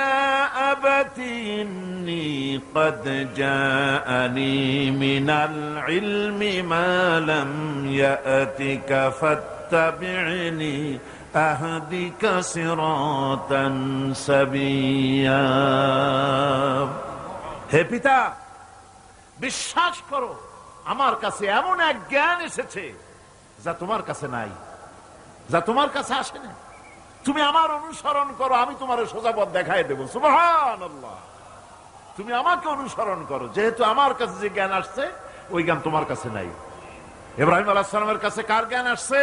S1: আবাতি ইন্নী ক্বাদ জাআনী মিনাল ইলমি মা লাম ইয়াতিকা ফাত্তাবি'নি আহদিকা সিরাতান সাবিয়্যা। হে পিতা, বিশ্বাস করো, আমার কাছে এমন এক জ্ঞান এসেছে যা তোমার কাছে নাই, যা তোমার কাছে আসে না। তুমি আমার অনুসরণ করো, আমি তোমার সোজা পথ দেখাই দেবো। সুবহানাল্লাহ। তুমি আমাকে অনুসরণ করো, যেহেতু আমার কাছে যে জ্ঞান আসছে ওই জ্ঞান তোমার কাছে নাই। ইব্রাহিম আলাইহিস সালামের কাছে কার জ্ঞান আসছে?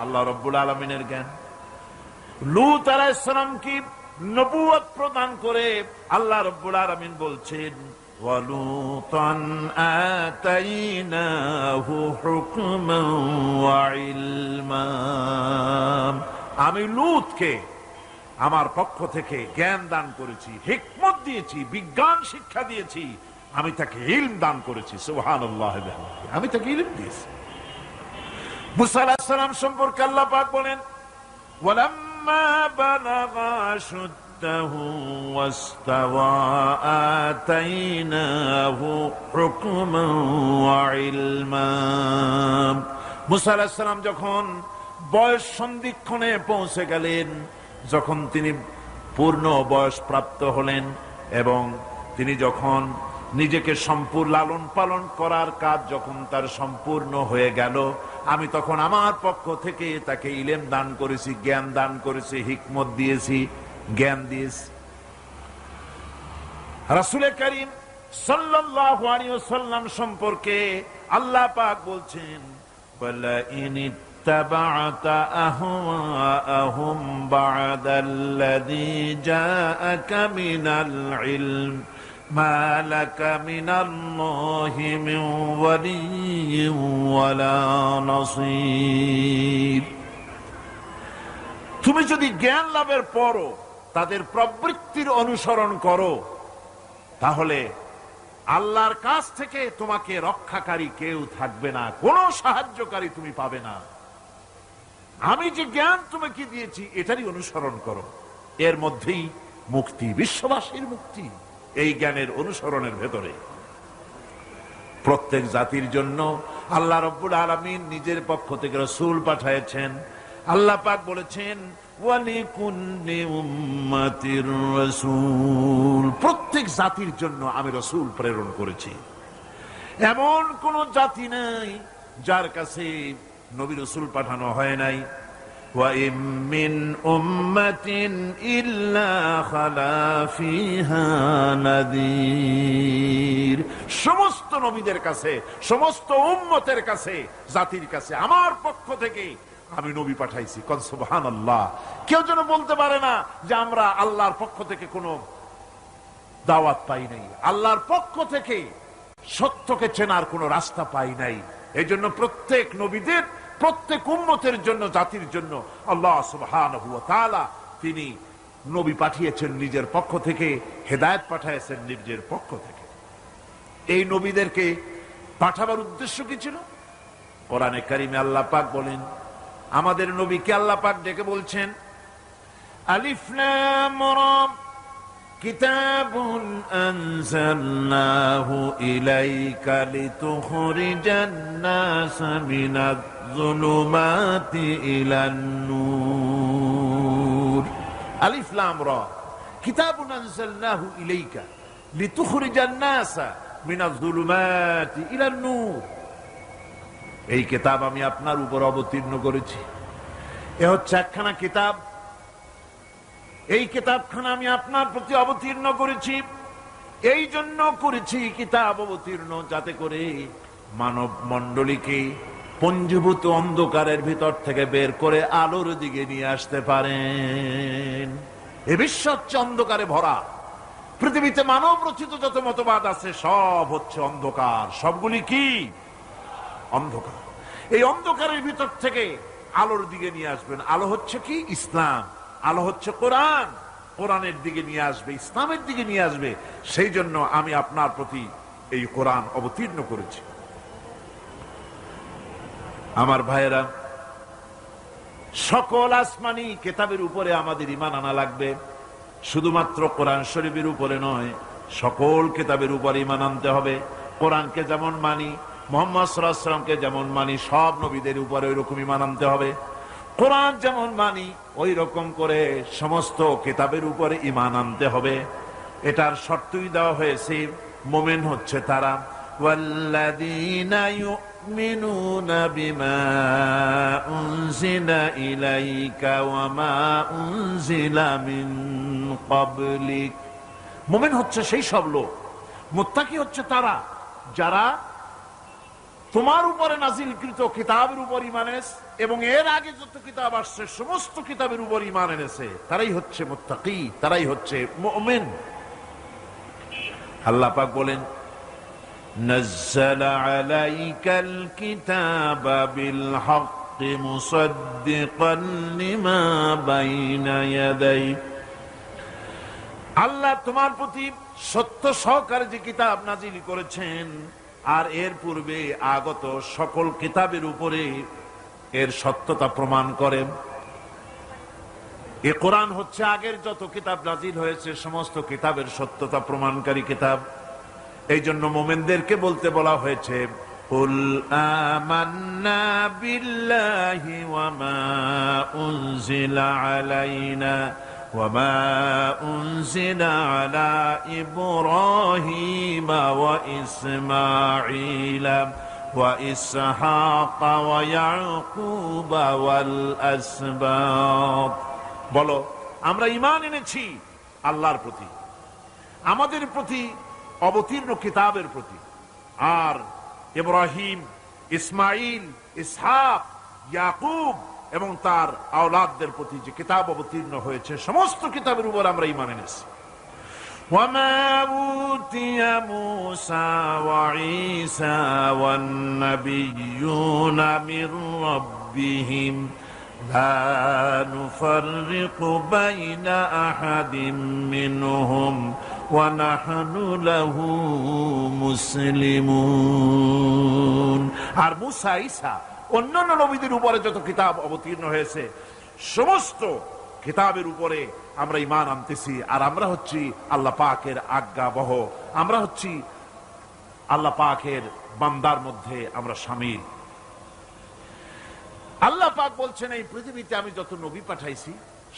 S1: আল্লাহ রাব্বুল আলামিনের জ্ঞান। লূত আলাইহিস সালাম কি নবুয়ত প্রদান করে আল্লাহ রাব্বুল আলামিন বলছেন, ওয়ালুতান আতাইনাহু হুকমান ওয়া ইলমা। আমি লূতকে আমার পক্ষ থেকে জ্ঞান দান করেছি, হিকমত দিয়েছি, বিজ্ঞান শিক্ষা দিয়েছি, আমি তাকে ইলম দান করেছি। সুবহানাল্লাহ। আমি তাকে ইলম দিয়েছি। মুসা আলাইহিস সালাম সম্পর্কে আল্লাহ পাক বলেন, ওয়ালাম্মা বালাগা আশুদ্দাহু ওয়াস্তাওয়া আতাইনাহু হুকমান ওয়া ইলমা। মুসা আলাইহিস সালাম যখন বয়স সন্ধিক্ষণে পৌঁছে গেলেন, যখন তিনি পূর্ণ বয়স প্রাপ্ত হলেন এবং তিনি যখন নিজেকে সম্পূর্ণ লালন পালন করার কাজ যখন তার সম্পূর্ণ হয়ে গেল, আমি তখন আমার পক্ষ থেকে তাকে ইলম দান করেছি, জ্ঞান দান করেছি, হিকমত দিয়েছি, জ্ঞান দিয়েছি। রাসূল করিম সাল্লাল্লাহু আলাইহি ওয়াসাল্লাম সম্পর্কে আল্লাহ পাক বলছেন, ওয়ালা ইন ইত্তাবা'তা আহওয়াআহুম বা'দাল্লাযী জাআকা মিনাল ইলম মা লাকা মিনাল্লাহি মিন ওয়ালিয়্যিন ওয়ালা নাসীর। তুমি যদি জ্ঞান লাভের পরও তাদের প্রবৃত্তির অনুসরণ করো, তাহলে আল্লাহর কাছ থেকে তোমাকে রক্ষাকারী কেউ থাকবে না, কোনো সাহায্যকারী তুমি পাবে না। আমি যে জ্ঞান তোমাকে দিয়েছি এটারই অনুসরণ করো, এর মধ্যেই মুক্তি, বিশ্ববাসীর মুক্তি এই জ্ঞানের অনুসরণের ভেতরে। প্রত্যেক জাতির জন্য আল্লাহ রাব্বুল আলামিন নিজের পক্ষ থেকে রাসূল পাঠিয়েছেন। আল্লাহ পাক বলেছেন, ওয়ালিকুল্লি উম্মাতির রাসূল, প্রত্যেক জাতির জন্য আমি রাসূল প্রেরণ করেছি। এমন কোন জাতি নাই যার কাছে নবী রাসূল পাঠানো হয় নাই। ওয়া ইম মিন উম্মাতিন ইল্লা খালা ফিহা নাযীর। সমস্ত নবীদের কাছে, সমস্ত উম্মতের কাছে, জাতির কাছে আমার পক্ষ থেকে আমি নবী পাঠাইছি। কোন সুবহানাল্লাহ। কেউ যেন বলতে পারে না যে আমরা আল্লাহর পক্ষ থেকে কোনো দাওয়াত পাই নাই, আল্লাহর পক্ষ থেকে সত্যকে চেনার কোনো রাস্তা পাই নাই। এই জন্য প্রত্যেক নবীদের, প্রত্যেক উম্মতের জন্য, জাতির জন্য আল্লাহ সুবহানাহু ওয়া তাআলা তিনি নবী পাঠিয়েছেন নিজের পক্ষ থেকে, হেদায়েত পাঠিয়েছেন নিজের পক্ষ থেকে। এই নবীদেরকে পাঠাবার উদ্দেশ্য কি ছিল? কোরআনে কারিমে আল্লাহ পাক বলেন, আমাদের নবীকে আল্লাহ পাক ডেকে বলছেন, আলিফ লাম রা কিতাবুন আনজালনাহু ইলাইকা লিতুখরিজান নাস মিনাজ যুলুমাতি ইলান নূর। আলিফ লাম রা কিতাবুন আনজালনাহু ইলাইকা লিতুখরিজান নাস মিনাজ যুলুমাতি ইলান নূর। এই কিতাব আমি আপনার উপর অবতীর্ণ করেছি। এ হচ্ছে একখানা কিতাব, এই কিতাবখানা আমি আপনার প্রতি অবতীর্ণ করেছি। এই জন্য করেছি কিতাব অবতীর্ণ, যাতে করে মানব মণ্ডলীকে পঞ্জীভূত অন্ধকারের ভিতর থেকে বের করে আলোর দিকে নিয়ে আসতে পারেন। এ বিশ্ব হচ্ছে অন্ধকারে ভরা। পৃথিবীতে মানব রচিত যত মতবাদ আছে সব হচ্ছে অন্ধকার। সবগুলি কি? অন্ধকার। এই অন্ধকারের ভিতর থেকে আলোর দিকে নিয়ে আসবেন। আলো হচ্ছে কি? ইসলাম। আলো হচ্ছে কোরআন। কোরআনের দিকে নিয়ে আসবে, ইসলামের দিকে নিয়ে আসবে। সেই জন্য আমি আপনার প্রতি এই কোরআন অবতীর্ণ করেছি। আমার ভাইয়েরা, সকল আসমানি কিতাবের উপরে আমাদের ঈমান আনা লাগবে। শুধুমাত্র কোরআন শরীফের উপরে নয়, সকল কিতাবের উপর ঈমান আনতে হবে। কোরআনকে যেমন মানি, মুহাম্মদ সাল্লাল্লাহু আলাইহি ওয়াসাল্লামকে যেমন মানি, সব নবীদের উপরে ওই রকম ঈমান আনতে হবে। কোরআন যেমন মানি ওই রকম করে সমস্ত কিতাবের উপরে ঈমান আনতে হবে। এটার শর্তই দেওয়া হয়েছে, মুমিন হচ্ছে তারা ওয়াল্লাযীনা ইউমিনুনা বিমা উনজিলা ইলাইকা ওয়া মা উনজিলা মিন ক্বাবলিক। মুমিন হচ্ছে সেই সব লোক, মুত্তাকি হচ্ছে তারা যারা তোমার উপরে নাজিলকৃত কিতাবের উপর ঈমান এনেছে এবং এর আগে যত কিতাব আসছে সমস্ত কিতাবের উপর ঈমান এনেছে, তারাই হচ্ছে মুত্তাকি, তারাই হচ্ছে মুমিন। আল্লাহ পাক বলেন, নাযালা আলাইকাল কিতাবা বিল হাক্কি মুসাদ্দিকান লিমা বাইনা ইয়াদাই। আল্লাহ তোমার প্রতি সত্য সহকারে যে কিতাব নাজিল করেছেন আর এর পূর্বে আগত সকল কিতাবের উপরে এর সত্যতা প্রমাণ করেন। এ কোরআন হচ্ছে আগের যত কিতাব নাজিল হয়েছে সমস্ত কিতাবের সত্যতা প্রমাণকারী কিতাব। এই জন্য মুমিনদেরকে বলতে বলা হয়েছে, কুল আমান্না বিল্লাহি ওয়া মা উনজিলা আলাইনা ওয়া মা উনজিলা আলা ইব্রাহিমা ওয়া ইসমাঈলা ওয়া ইসহাকা ওয়া ইয়াকুবা ওয়াল আসবাত। বলো, আমরা ঈমান এনেছি আল্লাহর প্রতি, আমাদের প্রতি অবতীর্ণ কিতাবের প্রতি, আর ইব্রাহিম, ইসমাইল, ইসহাক, ইয়াকুব এবং তার আওলাদদের প্রতি যে কিতাব অবতীর্ণ হয়েছে সমস্ত কিতাবের উপর আমরা ঈমান এনেছি। وما أوتي موسى وعيسى والنبيون من ربهم لا نفرق بين أحد منهم ونحن له مسلمون। আর মুসা, ঈসা, অন্যান্য নবীদের উপরে যত কিতাব অবতীর্ণ হয়েছে সমস্ত কিতাবের উপরে আমরা ঈমান আনতেছি, আর আমরা হচ্ছি আল্লাহ পাকের আজ্ঞাবহ, আমরা হচ্ছি আল্লাহ পাকের বান্দার মধ্যে আমরা শামিল। আল্লাহ পাক বলছেন, এই পৃথিবীতে আমি যত নবী পাঠাইছি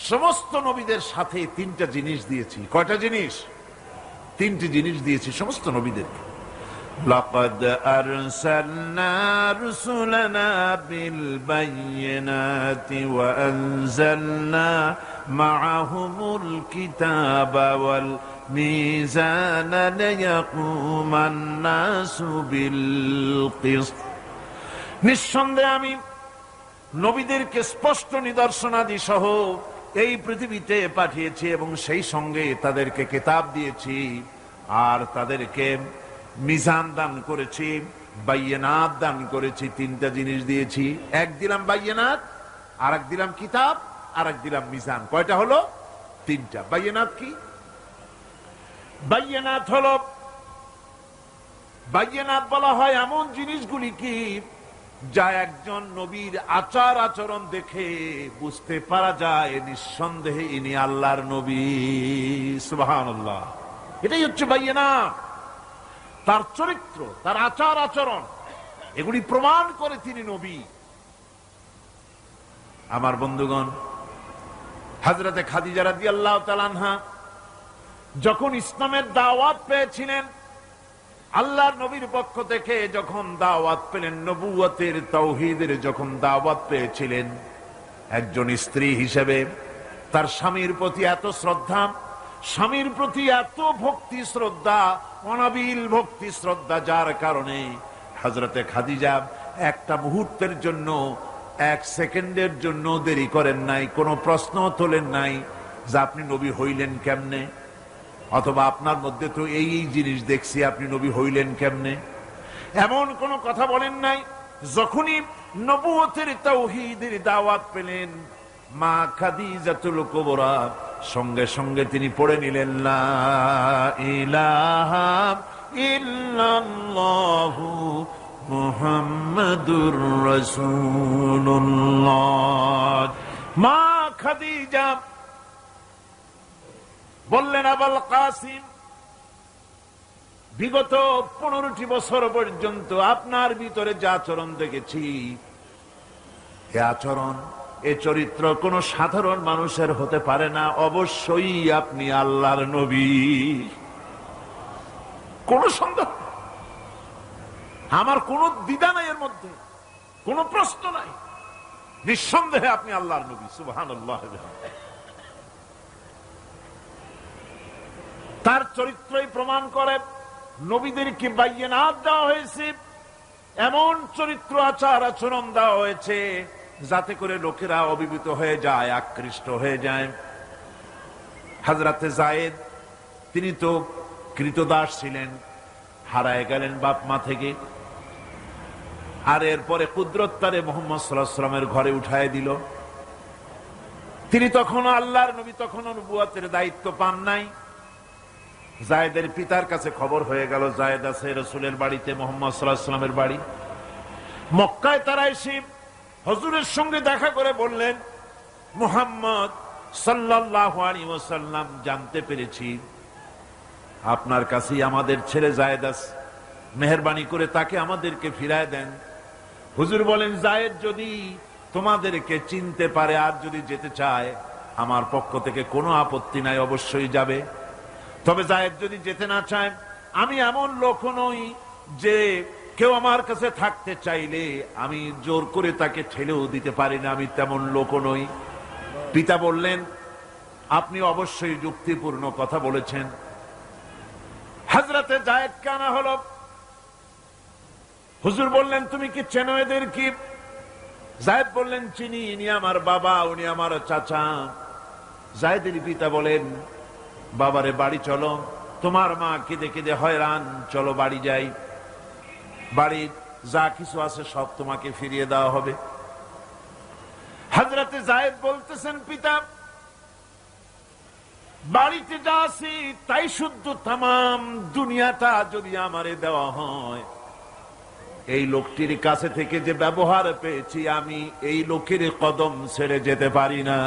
S1: সমস্ত নবীদের সাথে তিনটা জিনিস দিয়েছি। কয়টা জিনিস? তিনটি জিনিস দিয়েছি সমস্ত নবীদেরকে। লাকাদ আরসালনা রুসুলানা বিল বাইয়িনাতি ওয়া আনজালনা মাআহুমুল কিতাবা ওয়াল মিজানা লিয়াকুমান নাসু বিল কিসত। নিঃসন্দেহে আমি নবীদেরকে স্পষ্ট নিদর্শনাদি সহ এই পৃথিবীতে পাঠিয়েছি এবং সেই সঙ্গে তাদেরকে কিতাব দিয়েছি আর তাদেরকে মিজান দান করেছি, বাইয়িনাত দান করেছি। তিনটা জিনিস দিয়েছি, এক দিলাম বাইয়িনাত, আর এক দিলাম কিতাব, আর এক দিলাম মিজান। কয়টা হলো? তিনটা। বাইয়িনাত কি? বাইয়িনাত হলো, বাইয়িনাত বলা হয় এমন জিনিসগুলি কি যা একজন নবীর আচার আচরণ দেখে বুঝতে পারা যায় নিঃসন্দেহে ইনি আল্লাহর নবী। সুবহানাল্লাহ। এটাই হচ্ছে বাইয়িনাত। তার চরিত্র, তার আচার আচরণ এগুলি প্রমাণ করে তিনি নবী। আমার বন্ধুগণ, হযরতে খাদিজা রাদিয়াল্লাহু তাআলা আনহা যখন ইসলামের দাওয়াত পেয়েছিলেন, আল্লাহর নবীর পক্ষ থেকে যখন দাওয়াত পেলেন, নবুয়তের তাওহীদের যখন দাওয়াত পেয়েছিলেন, একজন স্ত্রী হিসেবে তার স্বামীর প্রতি এত শ্রদ্ধা, স্বামীর প্রতি এত ভক্তি শ্রদ্ধা, অনাবিল ভক্তি শ্রদ্ধা, যার কারণে হযরতে খাদিজা একটা মুহূর্তের জন্য, এক সেকেন্ডের জন্য দেরি করেন নাই, কোনো প্রশ্ন তোলেন নাই যে আপনি নবী হইলেন কেমনে, অথবা আপনার মধ্যে তো এই জিনিস দেখছি, আপনি নবী হইলেন কেমনে, এমন কোনো কথা বলেন নাই। যখনই নবুয়তের তাওহীদের দাওয়াত পেলেন, মা খাদিজাতুল কুবরা সঙ্গে সঙ্গে তিনি পড়ে নিলেন, লা ইলাহা ইল্লাল্লাহু মুহাম্মাদুর রাসূলুল্লাহ। মা খাদিজা বললেন, আবুল কাসিম, বিগত 15টি বছর পর্যন্ত আপনার ভিতরে যে আচরণ দেখেছি, এ আচরণ, এ চরিত্র কোন সাধারণ মানুষের হতে পারে না। অবশ্যই আপনি আল্লাহর নবী, কোন সন্দেহ, আমার কোন দ্বিধা নাই, এর মধ্যে কোন প্রশ্ন নাই, নিঃসন্দেহে আপনি আল্লাহর নবী। সুবহানাল্লাহ। তার চরিত্রই প্রমাণ করে নবীদেরকে বায়্যিনাত দেওয়া হয়েছে, এমন চরিত্র আচার আচরণ দেওয়া হয়েছে যাতে করে লোকেরা অভিভূত হয়ে যায়, আকৃষ্ট হয়ে যায়। হযরতে যায়েদ, তিনি তো কৃতদাস ছিলেন, হারায় গেলেন বাপ মা থেকে, আর এরপরে কুদরত তারে মুহাম্মদ সাল্লাল্লাহু আলাইহি ওয়াসাল্লামের ঘরে উঠায় দিল। তিনি তখনও আল্লাহর নবী, তখনও নবুয়তের দায়িত্ব পান নাই। যায়েদের পিতার কাছে খবর হয়ে গেল যায়েদ আছে রাসূলের বাড়িতে, মুহাম্মদ সাল্লাল্লাহু আলাইহি ওয়াসাল্লামের বাড়ি। মক্কায় তারা এসে হুজুরের সঙ্গে দেখা করে বললেন, মুহাম্মদ সাল্লাল্লাহু আলাইহি ওয়াসাল্লাম, জানতে পেরেছি আপনার কাছেই আমাদের ছেলে যায়েদ আছে, মেহেরবানি করে তাকে আমাদেরকে ফিরায় দেন। হুজুর বলেন, যায়েদ যদি তোমাদেরকে চিনতে পারে আর যদি যেতে চায়, আমার পক্ষ থেকে কোনো আপত্তি নাই, অবশ্যই যাবে। তবে যায়েদ যদি যেতে না চায়, আমি এমন লোক নই যে কেউ আমার কাছে থাকতে চাইলে আমি জোর করে তাকে ঠেলেও দিতে পারি না, আমি তেমন লোক নই। পিতা বললেন, আপনি অবশ্যই যুক্তিপূর্ণ কথা বলেছেন। হযরতে যায়েদকে আনা হলো। হুজুর বললেন, তুমি কি চেনো এদের? কি? যায়েদ বললেন, চিনি, ইনি আমার বাবা, উনি আমার চাচা। যায়েদের পিতা বলেন, বাবারে বাড়ি চলো, তোমার মা কেঁদে কেঁদে হয়রান, চলো বাড়ি যাই, বাড়ির যা কিছু আছে সব তোমাকে ফিরিয়ে দেওয়া হবে। হযরতে যায়েদ বলতেছেন, পিতা, বাড়িতে যা আছে তাই শুদ্ধ, তামাম দুনিয়াটা যদি আমারে দেওয়া হয়, এই লোকটির কাছে থেকে যে ব্যবহার পেয়েছি, আমি এই লোকের কদম ছেড়ে যেতে পারি না।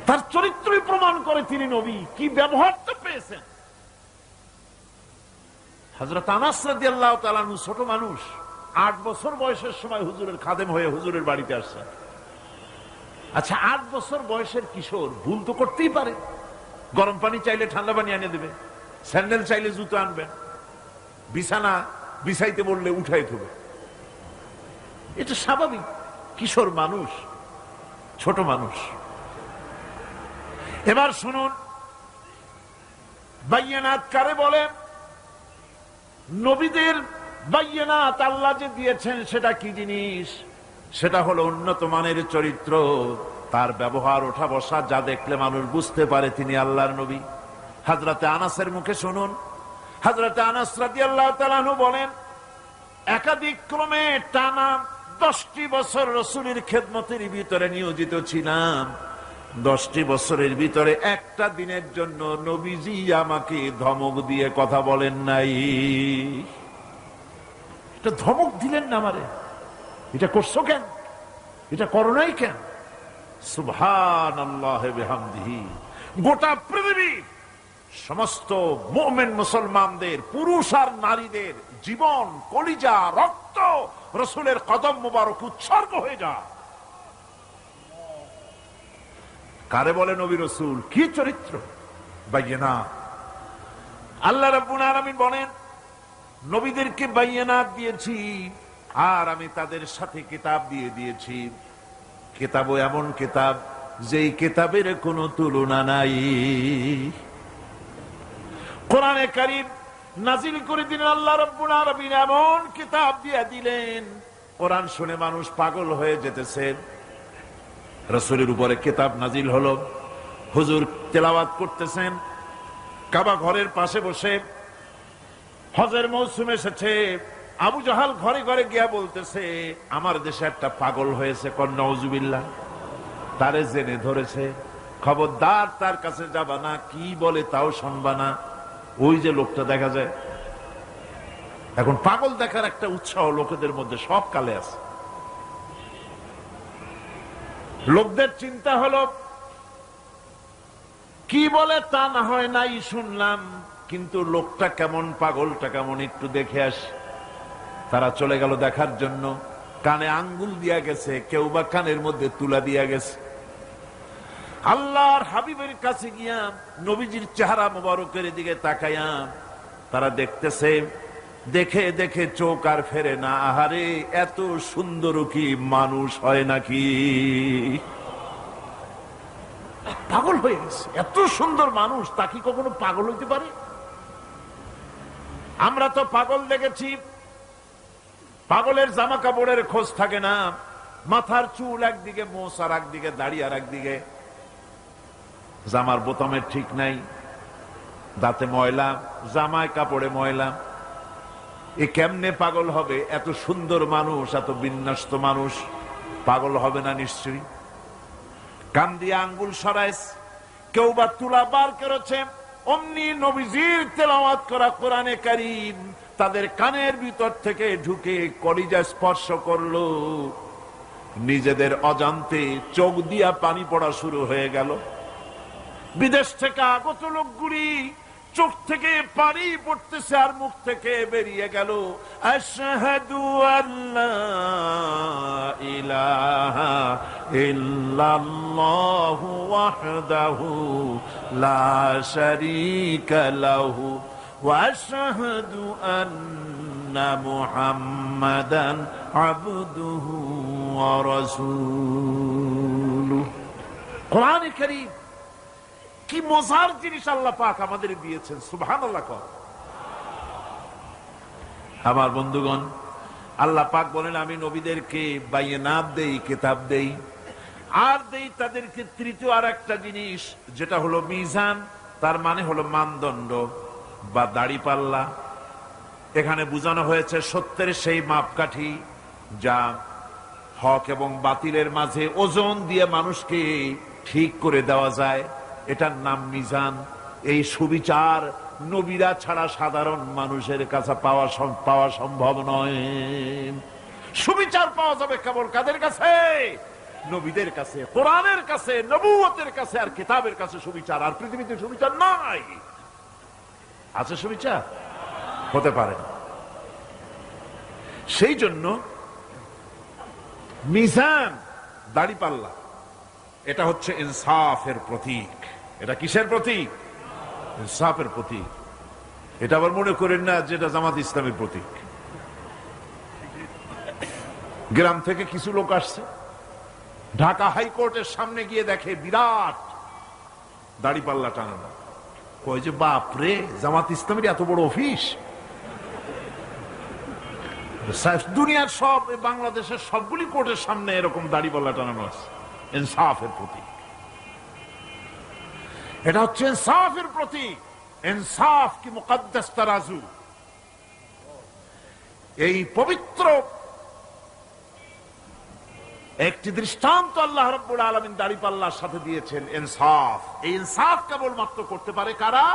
S1: তার চরিত্রই প্রমাণ করে তিনি নবী। কি ব্যবহারটা পেয়েছেন। হযরত আনাস রাদিয়াল্লাহু তাআলা আনহু ছোট মানুষ, 8 বছর বয়সের সময় হুজুরের খাদেম হয়ে হুজুরের বাড়িতে আসছেন। আচ্ছা, 8 বছর বয়সের কিশোর ভুল তো করতেই পারে। গরম পানি চাইলে ঠান্ডা পানি এনে দেবে, স্যান্ডেল চাইলে জুতো আনবেন, বিছানা বিছাইতে বললে উঠাই দেবে, এটা স্বাভাবিক। কিশোর মানুষ, ছোট মানুষ। এবার শুনুন, বায়্যিনাত কারে বলে? নবীদের বায়্যিনাত আল্লাহ যে দিয়েছেন সেটা কি জিনিস? সেটা হলো উন্নত মানের চরিত্র, তার ব্যবহার, ওঠা বসা, যা দেখলে মানুষ বুঝতে পারে তিনি আল্লাহর নবী। হযরতে আনাসের মুখে শুনুন। হযরতে আনাস রাদিয়াল্লাহু তাআলা আনহু বলেন, একাধিক ক্রমে টানা 10টি বছর রাসূলের খেদমতের ভিতরে নিয়োজিত ছিলাম। 10টি বছরের ভিতরে একটা দিনের জন্য নবীজি আমাকে ধমক দিয়ে কথা বলেন নাই। এটা ধমক দিলেন না আমারে, এটা করছো কেন, এটা করো নাই কেন? সুবহানাল্লাহ বিহামদিহি। গোটা পৃথিবীর সমস্ত মুমিন মুসলমানদের, পুরুষ আর নারীদের জীবন, কলিজা, রক্ত রাসূলের কদম মোবারক উৎসর্গ হয়ে যায়। কারে বলে নবী রাসূল? কি চরিত্র! বায়্যিনাত। আল্লাহ রাব্বুল আলামিন বলেন, নবীদেরকে বায়্যিনাত দিয়েছি, আর আমি তাদের সাথে কিতাব দিয়ে দিয়েছি। কিতাবও এমন কিতাব যেই কিতাবের কোনো তুলনা নাই। কোরআনে কারীম নাজিল করে দিলেন আল্লাহ রাব্বুল আলামিন, এমন কিতাব দিয়ে দিলেন, কোরআন শুনে মানুষ পাগল হয়ে যেতেছে। রাসূলের উপরে কিতাব নাজিল হলো, হুজুর তেলাওয়াত করতেছেন কাবা ঘরের পাশে বসে। হজের মৌসুম এসেছে, আবু জাহাল ঘরে ঘরে গিয়া বলতেছে, আমার দেশে একটা পাগল হয়েছে, নাউজুবিল্লাহ, তারে জেনে ধরেছে, খবরদার তার কাছে যাবা না, কি বলে তাও শুনবা না। ওই যে লোকটা দেখা যায় এখন, পাগল দেখার একটা উৎসাহ লোকেদের মধ্যে সব কালে আছে। লোকদের চিন্তা হলো কি বলে তা না হয় নাই শুনলাম, কিন্তু লোকটা কেমন, পাগলটা কেমন, একটু দেখে আস। তারা চলে গেল দেখার জন্য। কানে আঙ্গুল দিয়া গেছে, কেউ বা কানের মধ্যে তুলা দিয়া গেছে। আল্লাহর হাবিবের কাছে গিয়া নবীজির চেহারা মোবারকের দিকে তাকাইয়া তারা দেখতেছে, দেখে দেখে চোখ আর ফেরে না। আহারে, এত সুন্দর কি মানুষ হয় নাকি? পাগল হয়ে গেছে। এত সুন্দর মানুষ, তা কি কখনো পাগল হইতে পারে? আমরা তো পাগল দেখেছি, পাগলের জামা কাপড়ের খোঁজ থাকে না, মাথার চুল একদিকে, মোছ আর একদিকে, দাড়ি আর একদিকে, জামার বোতামের ঠিক নাই, দাঁতে ময়লা, জামায় কাপড়ে ময়লা। এ কেমনে পাগল হবে? এত সুন্দর মানুষ, এত বিন্যস্ত মানুষ, পাগল হবে না নিশ্চয়ই। কান দিয়ে আঙ্গুল সরাইস, কেউ বা তুলা বার করেছে। অমনি নবীজির তেলাওয়াত করা কোরআনে কারীম তাদের কানের ভিতর থেকে ঢুকে কলিজা স্পর্শ করলো। নিজেদের অজান্তে চোখ দিয়া পানি পড়া শুরু হয়ে গেল। বিদেশ থেকে আগত লোকগুলি চোখ থেকে পানি পড়তেছে আর মুখ থেকে বেরিয়ে গেল আশহাদু আল্লা ইলাহা ইল্লাল্লাহু ওয়াহদাহু লা শারীকা লাহু ওয়া আশহাদু আন্না মুহাম্মাদান আবদুহু ওয়া রাসূলুহু। কোরআনে কারীম কি মজার জিনিস আল্লাহ পাক আমাদের দিয়েছেন, সুবহানাল্লাহ। আমার বন্ধুগণ, আল্লাহ পাক বলেন আমি নবীদেরকে বায়নাত দেই, কিতাব দেই, আর দেই তাদেরকে তৃতীয় আর একটা জিনিস, যেটা হলো মিজান। তার মানে হলো মানদণ্ড বা দাড়িপাল্লা। এখানে বোঝানো হয়েছে সত্যের সেই মাপকাঠি যা হক এবং বাতিলের মাঝে ওজন দিয়ে মানুষকে ঠিক করে দেওয়া যায়, এটার নাম মিজান। এই সুবিচার নবীরা ছাড়া সাধারণ মানুষের কাছে পাওয়া সম্ভব নয়। সুবিচার পাওয়া যাবে কেবল কাদের কাছে? নবীদের কাছে, কোরআনের কাছে, নবুয়তের কাছে আর কিতাবের কাছে সুবিচার। আর পৃথিবীতে সুবিচার নাই। আছে সুবিচার? হতে পারে না। সেই জন্য মিজান, দাড়িপাল্লা, এটা হচ্ছে ইনসাফের প্রতীক। এটা কিসের প্রতীক? ইনসাফের প্রতীক। এটা আবার মনে করেন না যেটা জামাত ইসলামের প্রতীক। গ্রাম থেকে কিছু লোক আসছে, ঢাকা হাইকোর্টের সামনে গিয়ে দেখে বিরাট দাড়িপাল্লা টানানো। কয় যে বাপ রে, জামাত ইসলামের এত বড় অফিস! দুনিয়ার সব, বাংলাদেশের সবগুলি কোর্টের সামনে এরকম দাড়িপাল্লা টানানো আছে। ইনসাফের প্রতীক। এটা হচ্ছে ইনসাফের প্রতীক। ইনসাফ কি মুকদ্দাস তারাজু। এই পবিত্র একটি দৃষ্টান্ত আল্লাহ রাব্বুল আলামিন দাড়িপাল্লার সাথে দিয়েছেন, ইনসাফ। এই ইনসাফ কেবলমাত্র করতে পারে কারা?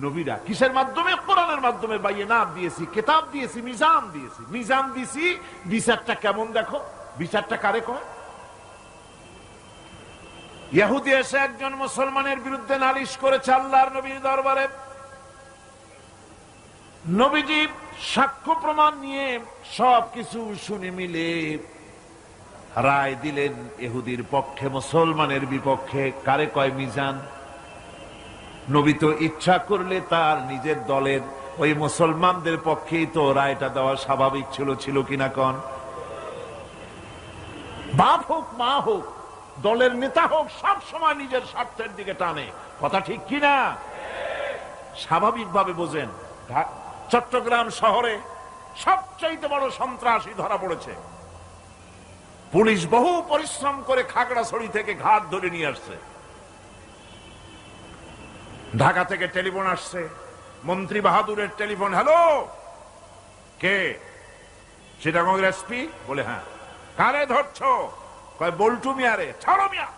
S1: নবীরা। কিসের মাধ্যমে? কোরআনের মাধ্যমে। বায়নাত দিয়েছি, কিতাব দিয়েছি, মিজান দিয়েছি। মিজান দিয়েছি, বিচারটা কেমন দেখো। বিচারটা কারে কয়? ইহুদি এসে একজন মুসলমানের বিরুদ্ধে নালিশ করেছে আল্লাহর নবীর দরবারে। নবীজি সাক্ষ্য প্রমাণ নিয়ে সবকিছু শুনে মিলে রায় দিলেন ইহুদির পক্ষে, মুসলমানের বিপক্ষে। কারে কয় মিজান? নবী তো ইচ্ছা করলে তার নিজের দলের ওই মুসলমানদের পক্ষেই তো রায়টা দেওয়া স্বাভাবিক ছিল। ছিল কিনা কন? বাপ হোক, মা হোক, দলের নেতা হোক, সব সময় নিজের স্বার্থের দিকে টানে। কথা ঠিক কিনা? স্বাভাবিকভাবে বোঝেন। চট্টগ্রাম শহরে সবচাইতে বড় সন্ত্রাসী ধরা পড়েছে। পুলিশ বহু পরিশ্রম করে খাগড়াছড়ি থেকে ঘাট ধরে নিয়ে আসছে। ঢাকা থেকে টেলিফোন আসছে, মন্ত্রী বাহাদুরের টেলিফোন। হ্যালো, কে? চিটাগংয়ের এসপি? বলে হ্যাঁ। কারে ধরছো? কয় বল্টু মিয়ারে। ছাড়ো মিয়া,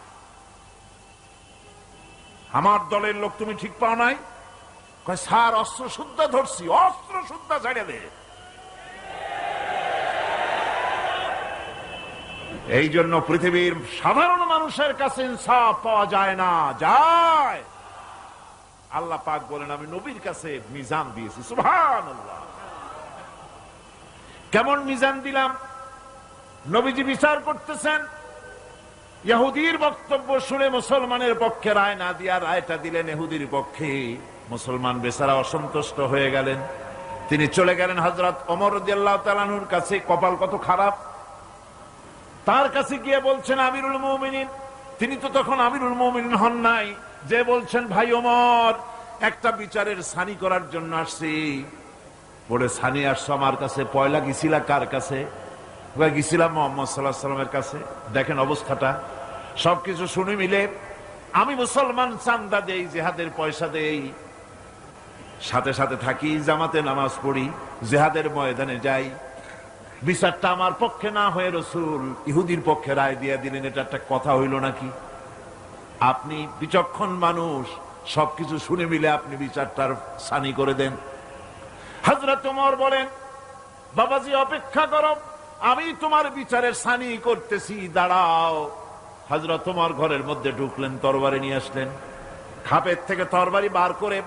S1: আমার দলের লোক তুমি ঠিক পাও নাই? কয় স্যার, অস্ত্র শুদ্ধ ধরছি। অস্ত্র শুদ্ধ ছেড়ে দে। এই জন্য পৃথিবীর সাধারণ মানুষের কাছে ইনসাফ পাওয়া যায় না, যায় আল্লাহ পাক বলেন আমি নবীর কাছে মিজান দিয়েছি। সুবহানাল্লাহ। কেমন মিজান দিলাম? নবীজি বিচার করতেছেন, ইহুদির বক্তব্য শুনে মুসলমানের পক্ষে রায় না দিয়া রায়টা দিলেন ইহুদির পক্ষে। মুসলমান বেচারা অসন্তুষ্ট হয়ে গেলেন, তিনি চলে গেলেন হযরত ওমর রাদিয়াল্লাহু তাআলা আনহুর কাছে। কপাল কত খারাপ, তার কাছে গিয়ে বলছেন আমিরুল মুমিনিন, তিনি তো তখন আমিরুল মুমিনিন হন নাই, যে বলছেন ভাই ওমর একটা বিচারের সানি করার জন্য আসছি। বলে সানি আসছো আমার কাছে? পয়লা গেছিলা কার কাছে? গেছিলাম মুহাম্মদ সাল্লাল্লাহু আলাইহি ওয়াসাল্লামের কাছে। দেখেন অবস্থাটা। সবকিছু শুনে মিলে আমি মুসলমান, চান্দা দেই, জিহাদের পয়সা দেই, সাথে সাথে থাকি, জামাতে নামাজ পড়ি, জিহাদের ময়দানে যাই। বিচারটা আমার পক্ষে না হয়ে রাসূল ইহুদির পক্ষে রায় দিয়ে দিলেন, এটা একটা কথা হইল নাকি? আপনি বিচক্ষণ মানুষ, সবকিছু শুনে মিলে আপনি বিচারটার সানি করে দেন। হযরত ওমর বলেন বাবাজি অপেক্ষা করো, আমি তোমার বিচারের সানি করতেছি, দাঁড়াও। হযরত ওমর ঘরের মধ্যে ঢুকলেন, তরবারি নিয়ে আসলেন, খাপের থেকে তরবারি বার করে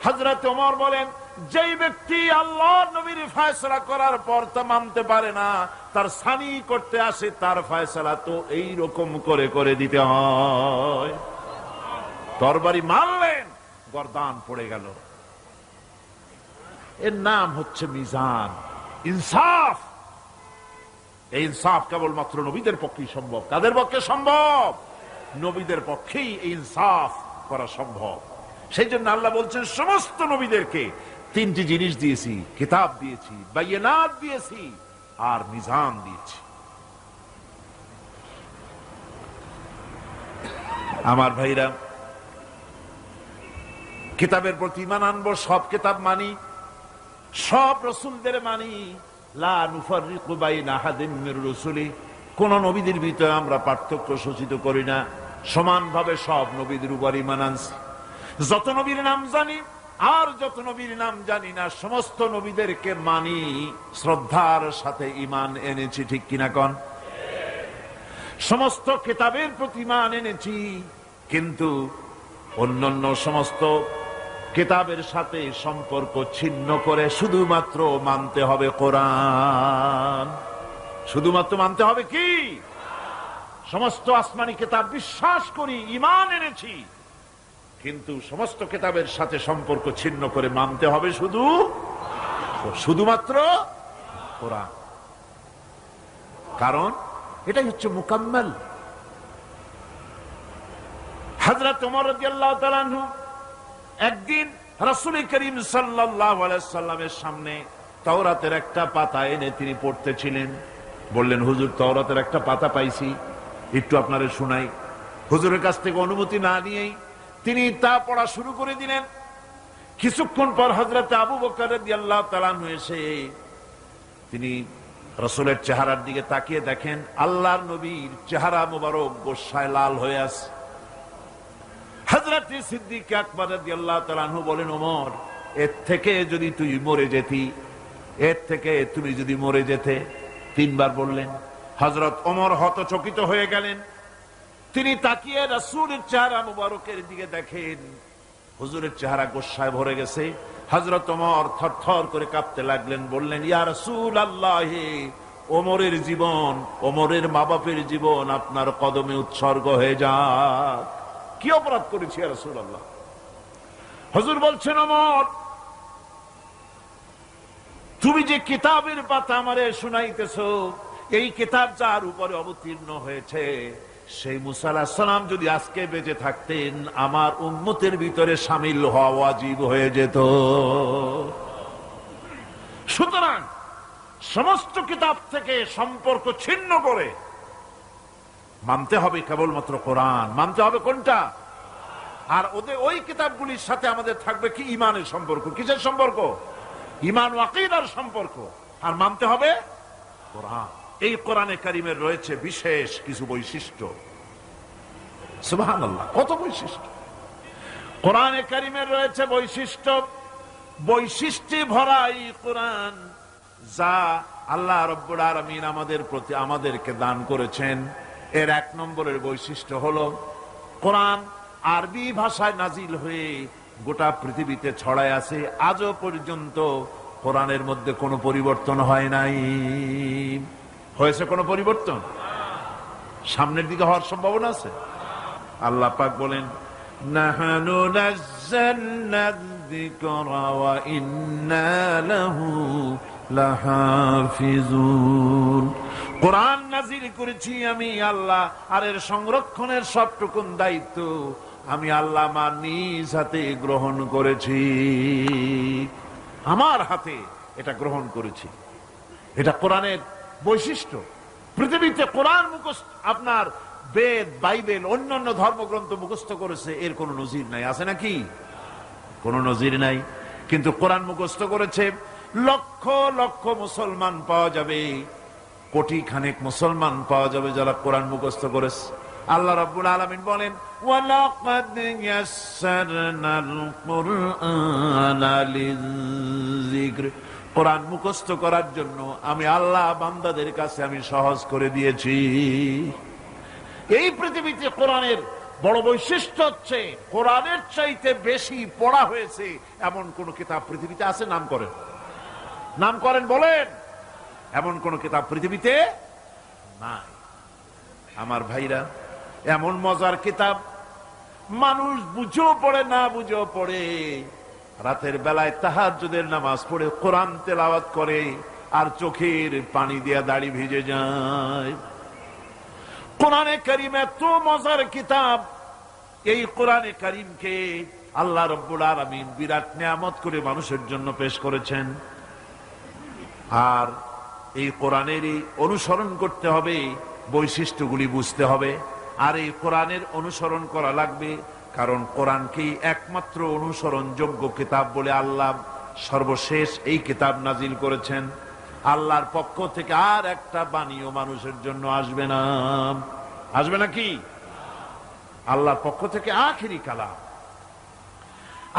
S1: হযরত ওমর বলেন যেই ব্যক্তি আল্লাহর নবীর ফয়সালা করার পর তা মানতে পারে না, তার সানি করতে আসে, তার ফয়সালা তো এই রকম করে করে দিতে হয়। তরবারি মারলেন, গর্দান পড়ে গেল। এর নাম হচ্ছে মিজান, ইনসাফ। এই ইনসাফ কেবলমাত্র নবীদের পক্ষেই সম্ভব। কাদের পক্ষে সম্ভব? নবীদের পক্ষেই এই ইনসাফ করা সম্ভব। সেই জন্য আল্লাহ বলছেন সমস্ত নবীদেরকে তিনটি জিনিস দিয়েছি, কিতাব দিয়েছি, বায়িনাত দিয়েছি, আর মিজান দিয়েছি। আমার ভাইরা, কিতাবের প্রতি ঈমান আনবো, সব কিতাব মানি, সব রাসূলদের মানি। লা নুফাররিকু বাইনা আহাদিন মির রুসুলি, কোন নবীদের ভিতরে আমরা পার্থক্য সূচিত করি না, সমানভাবে সব নবীদের উপর ঈমান আনছি। যত নবীর নাম জানি আর যত নবীর নাম জানি না, সমস্ত নবীদেরকে মানি, শ্রদ্ধার সাথে ঈমান এনেছি। ঠিক কিনা কন? সমস্ত কিতাবের প্রতি ঈমান এনেছি, কিন্তু অন্যান্য সমস্ত কিতাবের সাথে সম্পর্ক ছিন্ন করে শুধুমাত্র মানতে হবে কোরআন। শুধুমাত্র মানতে হবে কি? সমস্ত আসমানি কিতাব বিশ্বাস করি, ঈমান এনেছি, কিন্তু সমস্ত কিতাবের সাথে সম্পর্ক ছিন্ন করে মানতে হবে শুধুমাত্র কোরআন। কারণ এটাই হচ্ছে মুকাম্মাল। হযরত ওমর রাদিয়াল্লাহু তাআলা আনহু একদিন রাসূল করিম সাল্লাল্লাহু আলাইহি সাল্লামের সামনে তাওরাতের একটা পাতা এনে তিনি পড়তেছিলেন। বললেন হুজুর তাওরাতের একটা পাতা পাইছি, একটু আপনারে শোনাই। হুজুরের কাছ থেকে অনুমতি না নিয়েই তিনি তা পড়া শুরু করে দিলেন। কিছুক্ষণ পর হযরত আবু বকর রাদিয়াল্লাহু তাআলা আনহু এসে তিনি রাসূলের চেহারার দিকে তাকিয়ে দেখেন আল্লাহর নবীর চেহারা মোবারক গোসায় লাল হয়ে আছে। হযরত সিদ্দিক আকবর রাদিয়াল্লাহু তাআলা আনহু বলেন ওমর, এর থেকে যদি তুই মরে যেতি, এর থেকে তুমি যদি মরে যেতে, তিনবার বললেন। হযরত ওমর হতচকিত হয়ে গেলেন। তিনি তাকিয়ে রাসূলের চেহারা মুবারকের দিকে দেখেন, হুজুরের চেহারা গোসায় ভরে গেছে। হযরত ওমর থরথর করে কাঁপতে লাগলেন, বললেন ইয়া রাসূলুল্লাহ, ওমরের জীবন, ওমরের মা বাপের জীবন আপনার কদমে উৎসর্গ হয়ে যাক। কি অপরাধ করেছি ইয়া রাসূলুল্লাহ? হুজুর বলছেন ওমর, তুমি যে কিতাবের পাতা আমারে শুনাইতেছো, এই কিতাব যার উপরে অবতীর্ণ হয়েছে সেই মুসা আলাইহিস সালাম যদি আজকে বেঁচে থাকতেন, আমার উম্মতের ভিতরে শামিল হওয়া ওয়াজিব হয়ে যেত। সুতরাং সমস্ত কিতাব থেকে সম্পর্ক ছিন্ন করে মানতে হবে কেবলমাত্র কোরআন। মানতে হবে কোনটা? আর ওদের ওই কিতাবগুলির সাথে আমাদের থাকবে কি? ঈমানের সম্পর্ক। কিসের সম্পর্ক? ঈমান ও আকীদার সম্পর্ক। আর মানতে হবে কোরআন। এই কোরআনে কারিমের রয়েছে বিশেষ কিছু বৈশিষ্ট্য। সুবহানাল্লাহ, কত বৈশিষ্ট্য! কোরআনে কারিমের রয়েছে বৈশিষ্ট্যে ভরা এই কোরআন, যা আল্লাহ রব্বুল আলামিন আমাদেরকে দান করেছেন। এর 1 নম্বরের বৈশিষ্ট্য হলো কোরআন আরবি ভাষায় নাজিল হয়ে গোটা পৃথিবীতে ছড়ায় আছে। আজও পর্যন্ত কোরআনের মধ্যে কোনো পরিবর্তন হয় নাই। হয়েছে কোনো পরিবর্তন? সামনের দিকে হওয়ার সম্ভাবনা আছে। আল্লাহ পাক বলেন, নাহানু নাযালনা যিকরা ওয়া ইন্না লাহু লাহাফিজুন। কোরআন নাযিল করেছি আমি আল্লাহ, আর এর সংরক্ষণের সবটুকুন দায়িত্ব আমি আল্লাহ আমার নিজ হাতে গ্রহণ করেছি। আমার হাতে এটা গ্রহণ করেছি। এটা কোরআনের বৈশিষ্ট্য। পৃথিবীতে কোরআন মুখস্থ, আপনার বেদ, বাইবেল, অন্যান্য ধর্মগ্রন্থ মুখস্থ করেছে, এর কোনো নজির নাই। আছে নাকি? কোনো নজির নাই। কিন্তু কোরআন মুখস্থ করেছে লক্ষ লক্ষ মুসলমান পাওয়া যাবে, কোটি খানেক মুসলমান পাওয়া যাবে যারা কোরআন মুখস্থ করেছে। আল্লাহ রাব্বুল আলামিন বলেন, ওয়ালাকাদ ইয়াসসারনাল কুরআনা লিযিকর। কোরআন মুখস্থ করার জন্য আমি আল্লাহ বান্দাদের কাছে আমি সহজ করে দিয়েছি। এই পৃথিবীতে কোরআনের বড় বৈশিষ্ট্য হচ্ছে কোরআনের চাইতে বেশি পড়া হয়েছে এমন কোন কিতাব পৃথিবীতে আছে? নাম করেন, নাম করেন, বলেন। এমন কোন কিতাব পৃথিবীতে নাই। আমার ভাইরা, এমন মজার কিতাব মানুষ বুঝেও পড়ে, না বুঝেও পড়ে। রাতের বেলায় তাহাজ্জুদের নামাজ পড়ে কোরআন তেলাওয়াত করে, আর চোখের পানি দিয়ে দাড়ি ভিজে যায়। কোরআনে কারীম এত মজার কিতাব, এই কোরআনে কারীমকে আল্লাহ রাব্বুল আলামিন বিরাট নিয়ামত করে মানুষের জন্য পেশ করেছেন। আর এই কোরআনেরই অনুসরণ করতে হবে, বৈশিষ্ট্যগুলি বুঝতে হবে। আর এই কোরআনের অনুসরণ করা লাগবে, কারণ কোরআনকেই একমাত্র অনুসরণযোগ্য কিতাব বলে আল্লাহ সর্বশেষ এই কিতাব নাজিল করেছেন। আল্লাহর পক্ষ থেকে আর একটা বাণীও মানুষের জন্য আসবে না। আসবে নাকি? আল্লাহর পক্ষ থেকে আখিরি কালাম।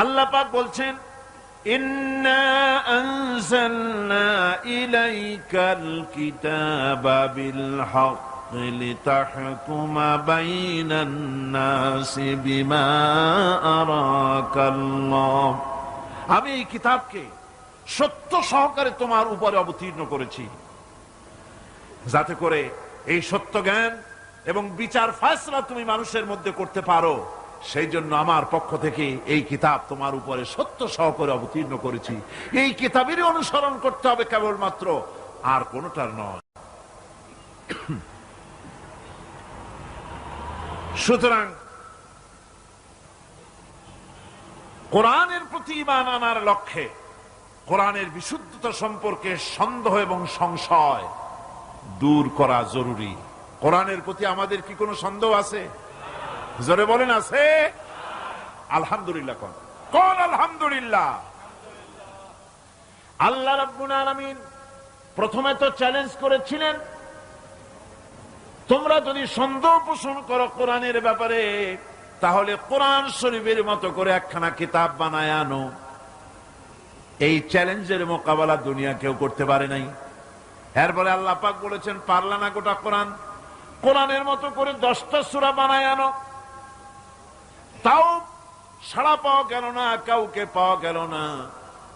S1: আল্লাহ পাক বলছেন, ইন্না আনজালনা ইলাইকাল কিতাবা বিল হক লিতাহকুমা বাইনান নাসি বিমা আরাকাল্লাহ। আমি এই কিতাবকে সত্য সহকারে তোমার উপরে অবতীর্ণ করেছি, যাতে করে এই সত্য জ্ঞান এবং বিচার ফয়সালা তুমি মানুষের মধ্যে করতে পারো। সেই জন্য আমার পক্ষ থেকে এই কিতাব তোমার উপরে সত্য সহকারে অবতীর্ণ করেছি। এই কিতাবেরই অনুসরণ করতে হবে কেবলমাত্র, আর কোনটার নয়। সুতরাং কোরআনের প্রতি ঈমান আনার লক্ষ্যে কোরআনের বিশুদ্ধতা সম্পর্কে সন্দেহ এবং সংশয় দূর করা জরুরি। কোরআনের প্রতি আমাদের কি কোনো সন্দেহ আছে? জোরে বলেন, আছে? আলহামদুলিল্লাহ কোন কোন আলহামদুলিল্লাহ। আল্লাহ রাব্বুল আলামিন প্রথমে তো চ্যালেঞ্জ করেছিলেন, তোমরা যদি সন্দেহ পোষণ করো কোরআনের ব্যাপারে, তাহলে কোরআন শরীফের মতো করে একখানা কিতাব বানায় আনো। এই চ্যালেঞ্জের মোকাবেলা দুনিয়া কেউ করতে পারে নাই। এরপরে আল্লাহ পাক বলেছেন, পারলা না গোটা কোরআনের মতো করে 10টা সূরা বানায় আনো। তাও সাড়া পাওয়া গেল না, কাউকে পাওয়া গেল না।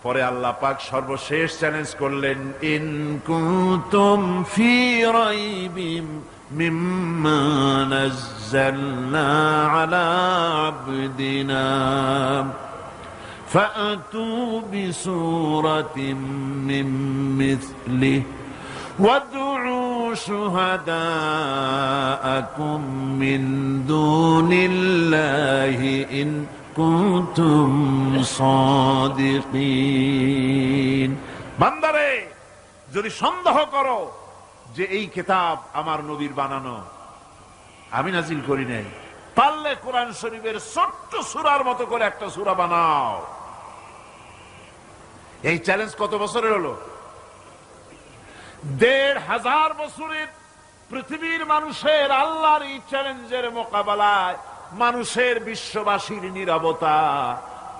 S1: পরে আল্লাহ পাক সর্বশেষ চ্যালেঞ্জ করলেন, ইন কুনতুম ফি রাইবিম মিম্মা নাযালনা আলা আবদিনা ফাআতু বিসূরাতিন মিন মিসলিহি ওয়াদউ শুহাদাআকুম মিন দুনিল্লাহি ইন কুনতুম সাদিকিন। বান্দারে, যদি সন্দেহ করো যে এই কিতাব আমার নবীর বানানো, আমি নাজিল করি নাই, পারলে কোরআন শরীফের ছোট্ট সূরার মতো করে একটা সূরা বানাও। এই চ্যালেঞ্জ কত বছরের হলো? ১৫০০ বছরের পৃথিবীর মানুষের আল্লাহর এই চ্যালেঞ্জের মোকাবেলায় মানুষের, বিশ্ববাসীর নীরবতা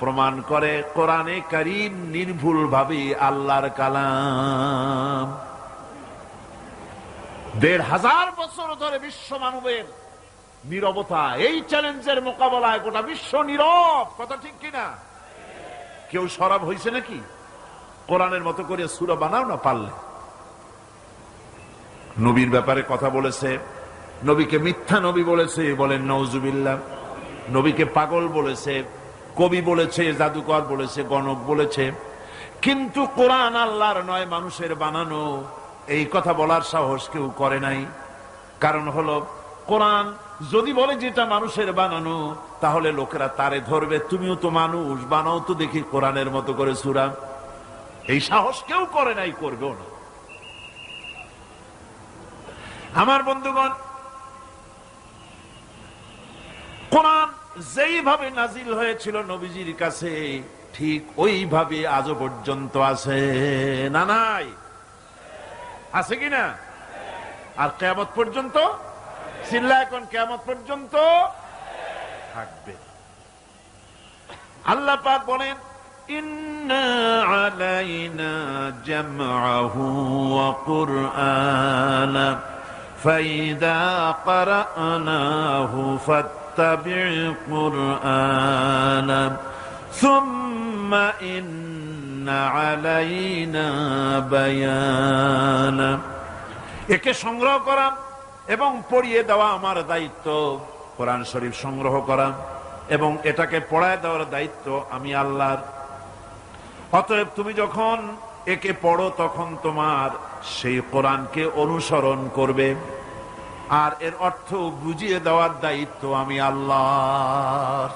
S1: প্রমাণ করে কোরআনে কারীম নির্ভুল ভাবে আল্লাহর কালাম। ১৫০০ বছর ধরে বিশ্ব মানবের নীরবতা, এই চ্যালেঞ্জের মোকাবেলায় গোটা বিশ্ব নীরব। কথা ঠিক কিনা? কেউ সরব হয়েছে নাকি? কোরআনের মতো করে সূরা বানাও না পারলে। নবীর ব্যাপারে কথা বলেছে, নবীকে মিথ্যা নবী বলেছে, বলেন নাউজুবিল্লাহ। নবীকে পাগল বলেছে, কবি বলেছে, জাদুকর বলেছে, গণক বলেছে। কিন্তু কোরআন আল্লাহর নয়, মানুষের বানানো, এই কথা বলার সাহস কেউ করে নাই। কারণ হলো কোরআন যদি বলে যেটা মানুষের বানানো, তাহলে লোকেরা তারে ধরবে, তুমিও তো মানুষ, বানাও তো দেখি কোরআনের মতো করে সূরা। এই সাহস কেউ করে নাই, করবেও না। আমার বন্ধুগণ, কোরআন যেইভাবে নাজিল হয়েছিল নবীজির কাছে, ঠিক ওইভাবে আজও পর্যন্ত আছে না? নাই? আছে কিনা? আর কিয়ামত পর্যন্ত, চিল্লা এখন, কিয়ামত পর্যন্ত থাকবে। আল্লাহ পাক বলেন, ইন্না আলাইনা জামআহু ওয়া কুরআনা ফাইদা ক্বারানাহু ফাত্তাবি' কুরআনা সুম্মা ইন্না আলাইনা বায়ানা। একে সংগ্রহ করা এবং পড়িয়ে দেওয়া আমার দায়িত্ব। কোরআন শরীফ সংগ্রহ করা এবং এটাকে পড়ায় দেওয়ার দায়িত্ব আমি আল্লাহর। অতএব তুমি যখন একে পড়ো, তখন তোমার সেই কোরআনকে অনুসরণ করবে, আর এর অর্থ বুঝিয়ে দেওয়ার দায়িত্ব আমি আল্লাহর।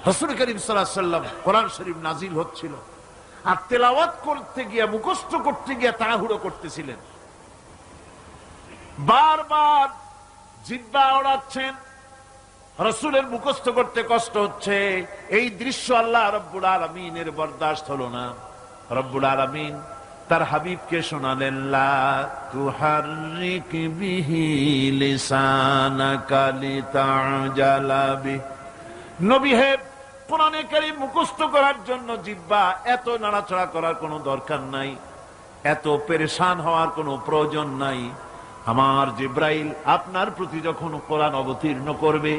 S1: রাসূল করিম সাল্লাল্লাহু আলাইহি ওয়াসাল্লাম কোরআন শরীফ নাজিল হচ্ছিল, আর তেলাওয়াত করতে গিয়ে, মুখস্থ করতে গিয়ে তাড়াহুড়ো করতেছিলেন। বারবার জিহ্বা ওড়াচ্ছেন, রাসূলের মুখস্থ করতে কষ্ট হচ্ছে। এই দৃশ্য আল্লাহ রব্বুল আলামিনের বরদাস্ত হলো না। রব্বুল আলামিন তার হাবিবকে শোনালেন, লা তুহাররিক বিহি লিসানাকা লিতাজালা বিহি। নবী হে, কোরআনে কারীম মুখস্থ করার জন্য জিহ্বা এত নাড়াচাড়া করার কোনো দরকার নাই, এত পেরেশান হওয়ার কোনো প্রয়োজন নাই। আমার জিব্রাইল আপনার প্রতি যখন কোরআন অবতীর্ণ করবে,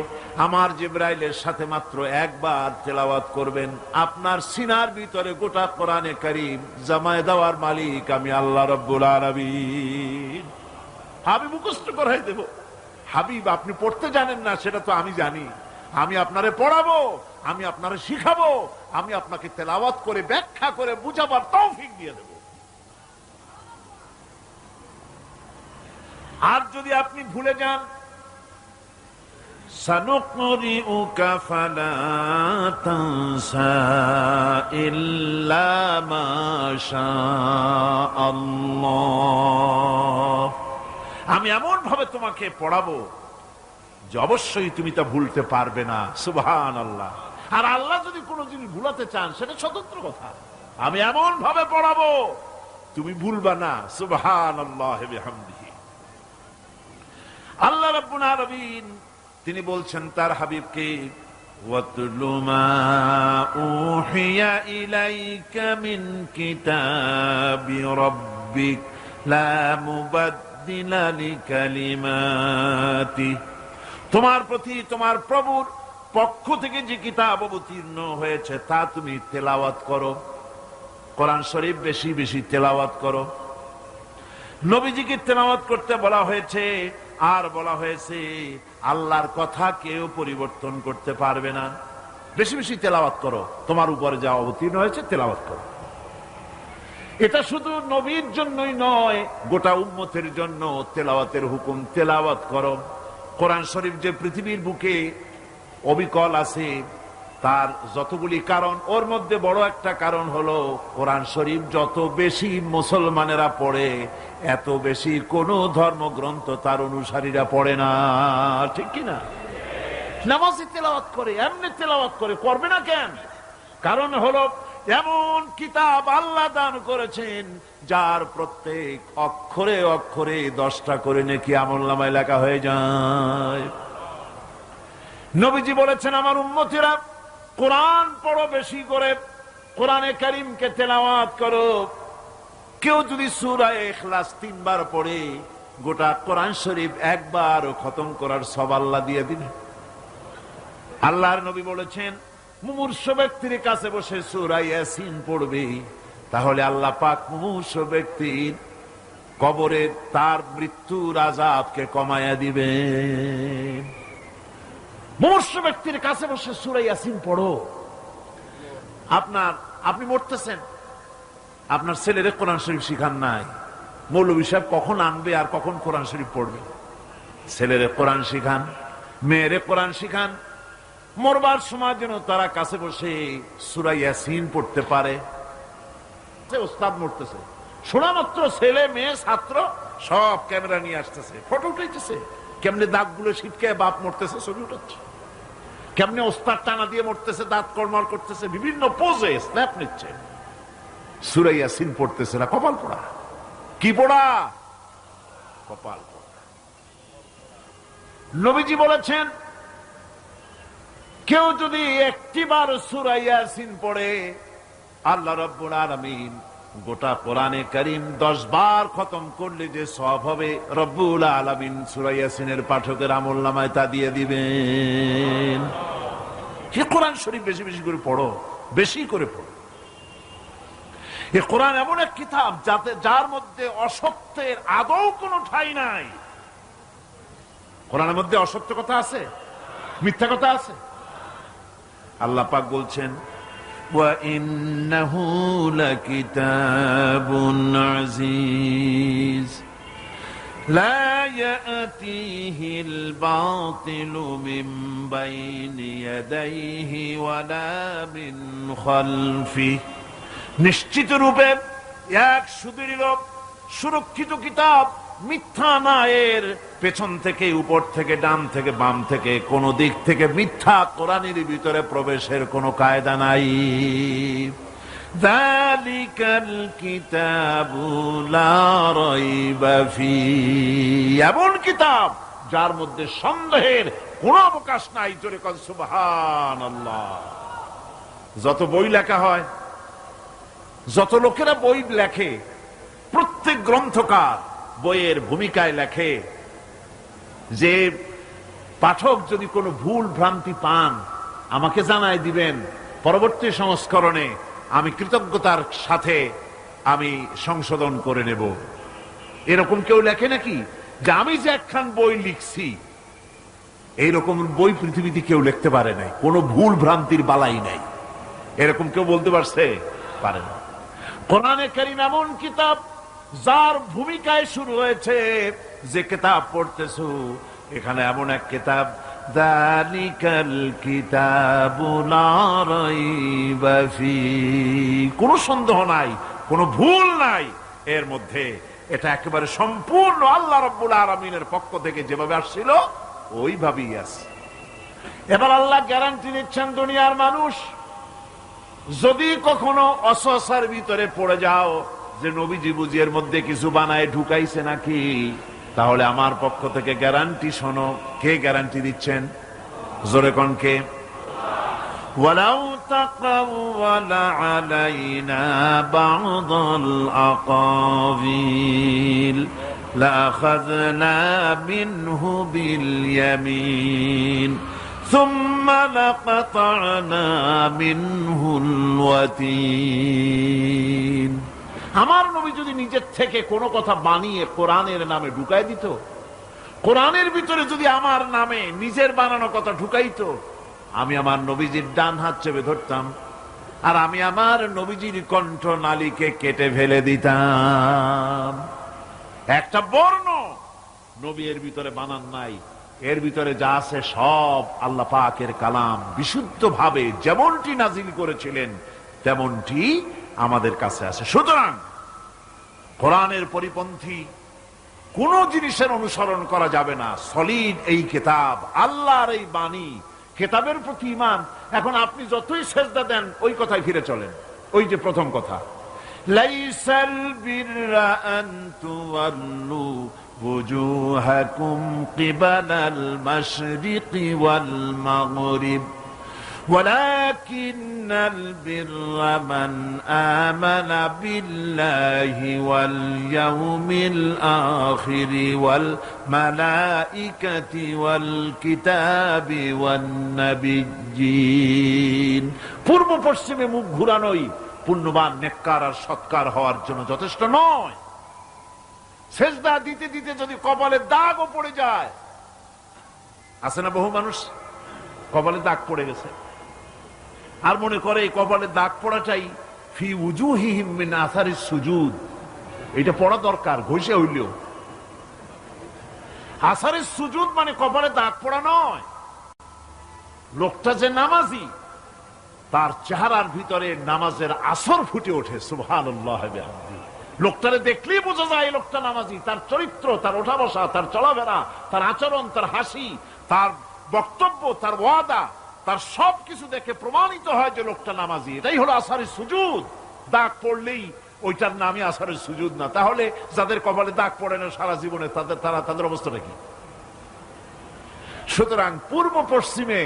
S1: আমার জিব্রাইলের সাথে মাত্র একবার তেলাওয়াত করবেন, আপনার সিনার ভিতরে গোটা কোরআনে কারীম জামায়ে দেওয়ার মালিক আমি আল্লাহ রাব্বুল আলামিন। আমি মুখস্থ করাই দেব। হাবিব, আপনি পড়তে জানেন না সেটা তো আমি জানি। আমি আপনারে পড়াবো, আমি আপনারে শিখাবো, আমি আপনাকে তেলাওয়াত করে ব্যাখ্যা করে বুঝাবার তৌফিক দিয়ে দেব। আর যদি আপনি ভুলে যান, সানুকরিউকা ফালা তানসা ইল্লা মা শাআল্লাহ। আমি এমন ভাবে তোমাকে পড়াবো যে অবশ্যই তুমি তা ভুলতে পারবে না। সুবহানাল্লাহ। আর আল্লাহ যদি কোনো জিনিস ভুলাতে চান, সেটা স্বতন্ত্র কথা। আমি এমন ভাবে পড়াবো তুমি ভুলবা না। সুবহানাল্লাহি ওয়া বিহামদিহি। আল্লাহ রাব্বুল আলামিন তিনি বলছেন তার হাবিবকে, ওয়াতলু মা উহিয়া ইলাইকা মিন কিতাবি রাব্বিক লা মুবাদদিলা লিকালিমাতি। তোমার প্রতি তোমার প্রভুর পক্ষ থেকে যে কিতাব অবতীর্ণ হয়েছে তা তুমি তেলাওয়াত করো। কোরআন শরীফ বেশি বেশি তেলাওয়াত করো। নবীজিকে তেলাওয়াত করতে বলা হয়েছে, আর বলা হয়েছে আল্লাহর কথা কেউ পরিবর্তন করতে পারবে না। বেশি বেশি তেলাওয়াত করো, তোমার উপরে যা অবতীর্ণ হয়েছে তেলাওয়াত করো। এটা শুধু নবীর জন্যই নয়, গোটা উম্মতের জন্য তেলাওয়াতের হুকুম। তেলাওয়াত করো। কোরআন শরীফ যে পৃথিবীর বুকে অবিকল আছে, তার যতগুলি কারণ, ওর মধ্যে বড় একটা কারণ হলো কোরআন শরীফ যত বেশি মুসলমানেরা পড়ে, এত বেশি কোন ধর্মগ্রন্থ তার অনুসারীরা পড়ে না। ঠিক কিনা? নামাজে তেলাওয়াত করে, এমনি তেলাওয়াত করে, করবে না কেন? কারণ হলো এমন কিতাব আল্লাহ দান করেছেন যার প্রত্যেক অক্ষরে অক্ষরে 10টা করে নেকি আমলনামায় লেখা হয়ে যায়। নবীজি বলেছেন, আমার উম্মতিরা কোরআন পড়ো বেশি করে, কোরআনে কারীমকে তেলাওয়াত করো। কেউ যদি সূরা ইখলাস 3 বার পড়ে, গোটা কোরআন শরীফ একবার খতম করার সব আল্লাহ দিয়ে দিবেন। আল্লাহর নবী বলেছেন, মুমূর্ষ ব্যক্তির কাছে বসে সূরা ইয়াসিন পড়বে, তাহলে আল্লাহ পাক মুমূর্ষ ব্যক্তির কবরে তার মৃত্যুর আযাবকে কমায়া দিবেন। মুমূর্ষ ব্যক্তির কাছে বসে সূরা ইয়াসিন পড়ো। আপনি মরতেছেন, আপনার ছেলেরে কোরআন শরীফ শিখান নাই, মৌলভী সাহেব কখন আনবে আর কখন কোরআন শরীফ পড়বে? ছেলেরে কোরআন শিখান, মেয়েরে কোরআন শিখান, মরবার সময় যেন তারা কাছে বসে সূরা ইয়াসিন পড়তে পারে। ওস্তাদ মরতেছে, শোনা মাত্র ছেলে মেয়ে ছাত্র সব ক্যামেরা নিয়ে আসতেছে, ফটো উঠাইতেছে, কেমনে দাঁতগুলো ছিটকে বাপ মরতেছে ছবি উঠাচ্ছে, কেমনে ওস্তাদ টানা দিয়ে মরতেছে, দাঁত কর্মর করতেছে, বিভিন্ন পোজে স্ন্যাপ নিচ্ছে, সূরা ইয়াসিন পড়তেছে না। কপাল পোড়া। কি পোড়া? কপাল পোড়া। নবীজি বলেছেন, কেউ যদি একটিবার সূরা ইয়াসিন পড়ে, আল্লাহ রাব্বুল আলামিন গোটা কোরআনে কারীম 10 বার খতম করলে যে সওয়াব হবে, রব্বুল আলামিন সূরা ইয়াসিনের পাঠকের আমলনামায় তা দিয়ে দিবেন। এই কোরআন শরীফ বেশি বেশি করে পড়ো, বেশি করে পড়ো। এই কোরআন এমন এক কিতাব যার মধ্যে অসত্যের আদৌ কোনো ঠাঁই নাই। কোরআনের মধ্যে অসত্য কথা আছে? মিথ্যা কথা আছে? আল্লাহ পাক বলছেন, ওয়া ইন্নাহু লাকিতাবুন আজিজ লা ইয়াতিহিল বাতিলু মিন বাইনি ইয়াদাইহি ওয়ালা মিন খালফিহি। নিশ্চিত রূপে এক সুদৃঢ় সুরক্ষিত কিতাব, মিথ্যা না এর পেছন থেকে, উপর থেকে, ডান থেকে, বাম থেকে, কোন দিক থেকে মিথ্যা কোরআনের ভিতরে প্রবেশের কোনো কায়দা নাই। যালিকাল কিতাবু লা রাইবা ফীহি, এমন কিতাব যার মধ্যে সন্দেহের কোনো অবকাশ নাই। জোরে বলেন সুবহানাল্লাহ। যত বই লেখা হয়, যত লোকেরা বই লেখে, প্রত্যেক গ্রন্থকার বইয়ের ভূমিকায় লেখে যে পাঠক যদি কোনো ভুল ভ্রান্তি পান আমাকে জানাই দিবেন, পরবর্তী সংস্করণে আমি কৃতজ্ঞতার সাথে আমি সংশোধন করে নেব। এরকম কেউ লেখে নাকি যে আমি যে একখান বই লিখছি এইরকম বই পৃথিবীতে কেউ লিখতে পারে নাই, কোনো ভুল ভ্রান্তির বালাই নাই, এরকম কেউ বলতে পারছে? পারে না। কোরআনে কারীম এমন কিতাব যার ভূমিকায় শুরু হয়েছে, যে কিতাব পড়তেছো এখানে এমন এক কিতাব, যালিকাল কিতাবু লা রাইবা ফীহি, কোনো সন্দেহ নাই, কোনো ভুল নাই এর মধ্যে। এটা একেবারে সম্পূর্ণ আল্লাহ রাব্বুল আলামিনের পক্ষ থেকে যেভাবে আসছিল ওইভাবেই আছে। এবার আল্লাহ গ্যারান্টি দিচ্ছেন, দুনিয়ার মানুষ যদি কখনো অসসার ভিতরে পড়ে যাও যে নবীজি বুঝি এর মধ্যে কিছু বানায় ঢুকাইছে নাকি, তাহলে আমার পক্ষ থেকে গ্যারান্টি শোনো। কে গ্যারান্টি দিচ্ছেন? জোরে কোন কে? ওয়ালাউ তাকাওয়ালা আলাইনা বা'দাল আকাবিল লাআখাযনা মিনহু বিল ইয়ামিন সুম্মা লাকাতা'না মিনহুল ওয়াতিন। আমার নবী যদি নিজের থেকে কোনো কথা বানিয়ে কোরআনের নামে ঢুকাই দিত, কোরআনের ভিতরে যদি আমার নামে নিজের বানানো কথা ঢুকাইতো, আমি আমার নবীজির ডান হাত চেপে ধরতাম আর আমি আমার নবীজির কণ্ঠ নালীকে কেটে ফেলে দিতাম। একটা বর্ণ নবী এর ভিতরে বানান নাই, এর ভিতরে যা আছে সব আল্লাহ পাকের কালাম, বিশুদ্ধ ভাবে যেমনটি নাজিল করেছিলেন তেমনটি আমাদের কাছে আছে। সুতরাং কোরআনের পরিপন্থী কোন জিনিসের অনুসরণ করা যাবে না। সলিড এই কিতাব, আল্লাহর এই বাণী, কিতাবের প্রতি ঈমান। এখন আপনি যতই সেজদা দেন ওই কথাই ফিরে চলেন, ওই যে প্রথম কথা, লাইসাল বিররা আন তুওয়াল্লু وجوهكم قبل المشرق والمغرب ولكن البر من آمن بالله واليوم الآخر والملائكة والكتاب والنبيين। পূর্ব পশ্চিমে মুখ ঘুরানোই পুণ্যবান নেককার আর সৎকার হওয়ার জন্য যথেষ্ট নয়। সেজদা দিতে দিতে যদি কপালে দাগও পড়ে যায়, আছে না বহু মানুষ কপালে দাগ পড়ে গেছে আর মনে করে এই কপালে দাগ পড়াটাই ফি উজুহিহিম মিন আসারিস সুজুদ, এটা পড়া দরকার ঘষে হইলেও। আসারিস সুজুদ মানে কপালে দাগ পড়া নয়। লোকটা যে নামাজি, তার চেহারার ভিতরে নামাজের আসর ফুটে ওঠে। সুবহানাল্লাহ ওয়া বিহামদিহি। লোকটারে দেখলেই বোঝা যায় লোকটা নামাজি। তার চরিত্র, তার ওঠা বসা, তার চলাফেরা, তার আচরণ, তার হাসি, তার বক্তব্য, তার ওয়াদা, তার সবকিছু দেখে প্রমাণিত হয় যে লোকটা নামাজি। এটাই হলো আসারের সুজুদ। দাগ পড়লেই ওইটার নামই আসারের সুজুদ না। তাহলে যাদের কপালে দাগ পড়ে না সারা জীবনে, তাদের অবস্থাটা কি? সুতরাং পূর্ব পশ্চিমে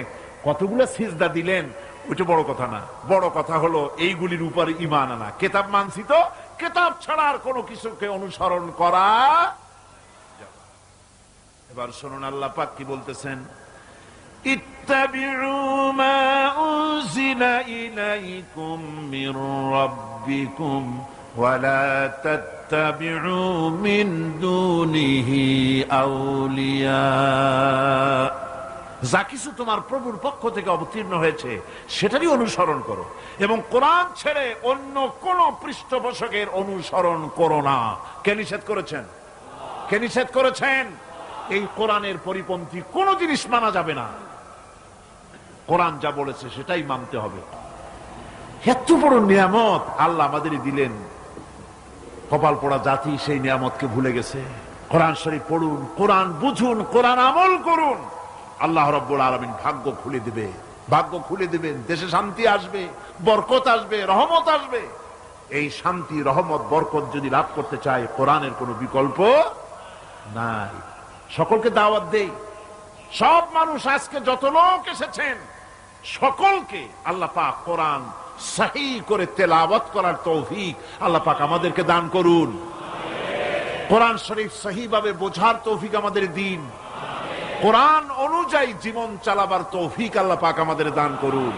S1: কতগুলো সিজদা দিলেন ওইটা বড় কথা না। বড় কথা হলো এইগুলির উপরে ঈমান আনা। কেতাব মানছি তো, কেতাব ছাড়া আর কোনো কিছুকে অনুসরণ করা। এবার শুনুন আল্লাহ পাক কি বলতেছেন, ইত্তাবিউ মা উনজিলা ইলাইকুম মির রাব্বিকুম ওয়া লা তাত্তাবিউ মিন দুনিহি আউলিয়া। যা কিছু তোমার প্রভুর পক্ষ থেকে অবতীর্ণ হয়েছে সেটারই অনুসরণ করো এবং কোরআন ছেড়ে অন্য কোন পৃষ্ঠপোষকের অনুসরণ করো না। কে নিষেধ করেছেন? কে নিষেধ করেছেন? এই কোরআনের পরিপন্থী কোন জিনিস মানা যাবে না। কোরআন যা বলেছে সেটাই মানতে হবে। এত বড় নিয়ামত আল্লাহ আমাদের দিলেন, কপাল পোড়া জাতি সেই নিয়ামতকে ভুলে গেছে। কোরআন শরীফ পড়ুন, কোরআন বুঝুন, কোরআন আমল করুন। আল্লাহ রাব্বুল আলামিন ভাগ্য খুলে দিবে, ভাগ্য খুলে দিবেন। দেশে শান্তি আসবে, বরকত আসবে, রহমত আসবে। এই শান্তি, রহমত, বরকত যদি লাভ করতে চায় কোরআনের কোনো বিকল্প নাই। সকলকে দাওয়াত দেই, সব মানুষ আজকে যত লোক এসেছেন সকলকে আল্লাহ পাক কোরআন সহি করে তেলাওয়াত করার তৌফিক আল্লাহ পাক আমাদেরকে দান করুন। কোরআন শরীফ সহিভাবে বোঝার তৌফিক আমাদের দিন। কোরআন অনুযায়ী জীবন চালাবার তৌফিক আল্লাহ পাক আমাদের দান করুন।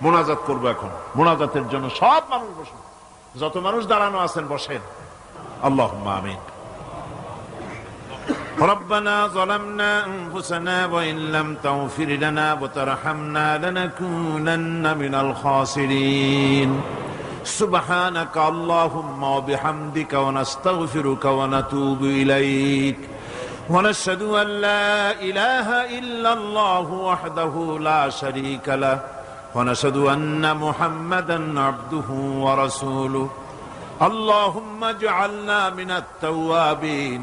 S1: মোনাজাত করবো এখন। মোনাজাতের জন্য সব মানুষ বসুন, যত মানুষ দাঁড়ানো আছেন বসেন। আল্লাহুম্মা আমিন। ربنا ظلمنا أنفسنا وإن لم تغفر لنا وترحمنا لنكونن من الخاسرين سبحانك اللهم وبحمدك ونستغفرك ونتوب إليك ونشهد أن لا إله إلا الله وحده لا شريك له ونشهد أن محمدا عبده ورسوله اللهم اجعلنا من التوابين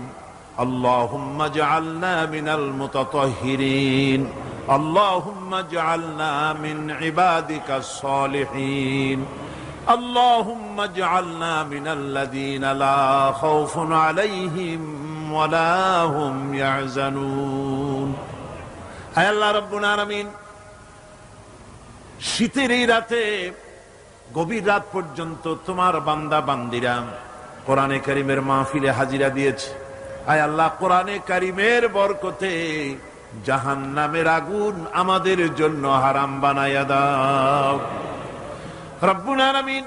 S1: اللهم اجعلنا من المتطهرين اللهم اجعلنا من عبادك الصالحين اللهم اجعلنا من الذين لا خوف عليهم ولا هم يحزنون اے اللہ رب العالمین শীতের এই রাতে গভীর রাত পর্যন্ত তোমার বান্দা বান্দিরা কোরআনে কারীমের মাহফিলে হাজিরা দিয়েছে। আয় আল্লাহ, কোরআনে কারীমের বরকতে জাহান্নামের আগুন আমাদের জন্য হারাম বানায়া দাও রব্বুল আলামিন।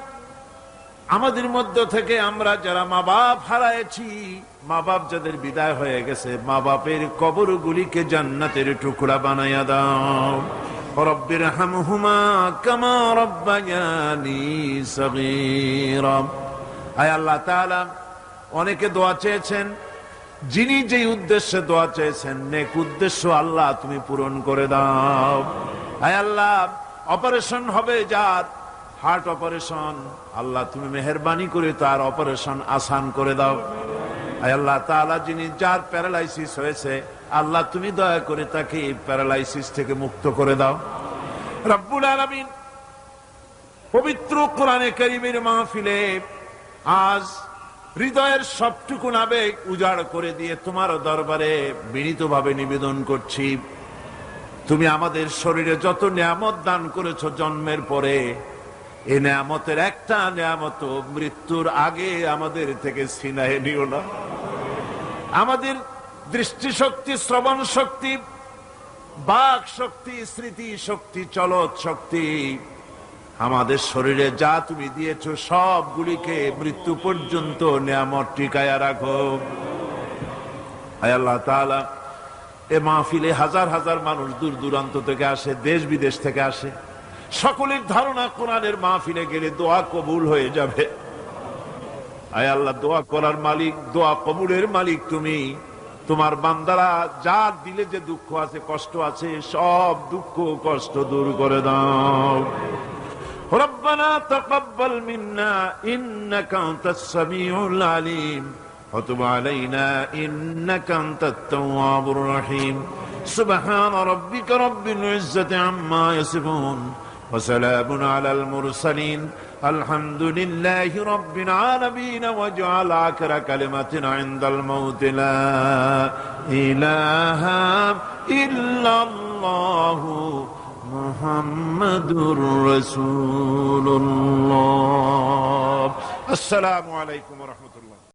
S1: আমাদের মধ্য থেকে আমরা যারা মা বাপ হারাইছি, মা বাপ যাদের বিদায় হয়ে গেছে, মা বাপের কবরগুলিকে জান্নাতের টুকরা বানায়া দাও। রব্বিরহামহুমা কামা রাব্বায়ানি সগীরা। আয় আল্লাহ তাআলা, অনেকে দোয়া চেয়েছেন, যিনি যেই উদ্দেশ্যে দোয়া চেয়েছেন নেক উদ্দেশ্য আল্লাহ তুমি পূরণ করে দাও। আয় আল্লাহ, অপারেশন হবে যার, হার্ট অপারেশন, আল্লাহ তুমি মেহেরবানি করে তার অপারেশন আসান করে দাও। আয় আল্লাহ তাআলা, যিনি যার প্যারালাইসিস হয়েছে আল্লাহ তুমি দয়া করে তাকে এই প্যারালাইসিস থেকে মুক্ত করে দাও রব্বুল আলামিন। পবিত্র কোরআনে কারীমের মাহফিলে আজ হৃদয়ের সবটুকুন আবেগ উজাড় করে দিয়ে তোমার দরবারে বিনীতভাবে নিবেদন করছি, তুমি আমাদের শরীরে যত নিয়ামত দান করেছো জন্মের পরে, এই নিয়ামতের একটা নিয়ামত মৃত্যুর আগে আমাদের থেকে ছিনায় নিও না। আমাদের দৃষ্টিশক্তি, শ্রবণ শক্তি, বাক শক্তি, স্মৃতি শক্তি, চলৎ শক্তি, আমাদের শরীরে যা তুমি দিয়েছো সবগুলিকে মৃত্যু পর্যন্ত নিয়ামত টিকায়া রাখো। আয় আল্লাহ তাআলা, এ মাহফিলে হাজার হাজার মানুষ দূর দূরান্ত থেকে আসে, দেশ বিদেশ থেকে আসে। সকলের ধারণা কোরআনের মাহফিলে গেলে দোয়া কবুল হয়ে যাবে। আয় আল্লাহ, দোয়া করার মালিক, দোয়া কবুলের মালিক তুমি। তোমার বান্দারা যার দিলে যে দুঃখ আছে, কষ্ট আছে, সব দুঃখ কষ্ট দূর করে দাও। রব্বানা তাকাব্বাল মিন্না ইন্নাকা আনতাস সামিউল আলিম ওয়া তুব আলাইনা ইন্নাকা আনতাত তাওয়াবুর রহিম। সুবহান রাব্বিকা রাব্বিল ইজ্জাতি আম্মা ইয়াসিফুন ওয়া সালামুন আলাল মুরসালিন আলহামদুলিল্লাহি রাব্বিল আলামিন। ওয়াজআল আখিরা কালিমাতিনা ইনদাল মাউত লা ইলাহা ইল্লাল্লাহু মুহাম্মাদুর রাসূলুল্লাহ। আসসালামু আলাইকুম ওয়া রাহমাতুল্লাহ।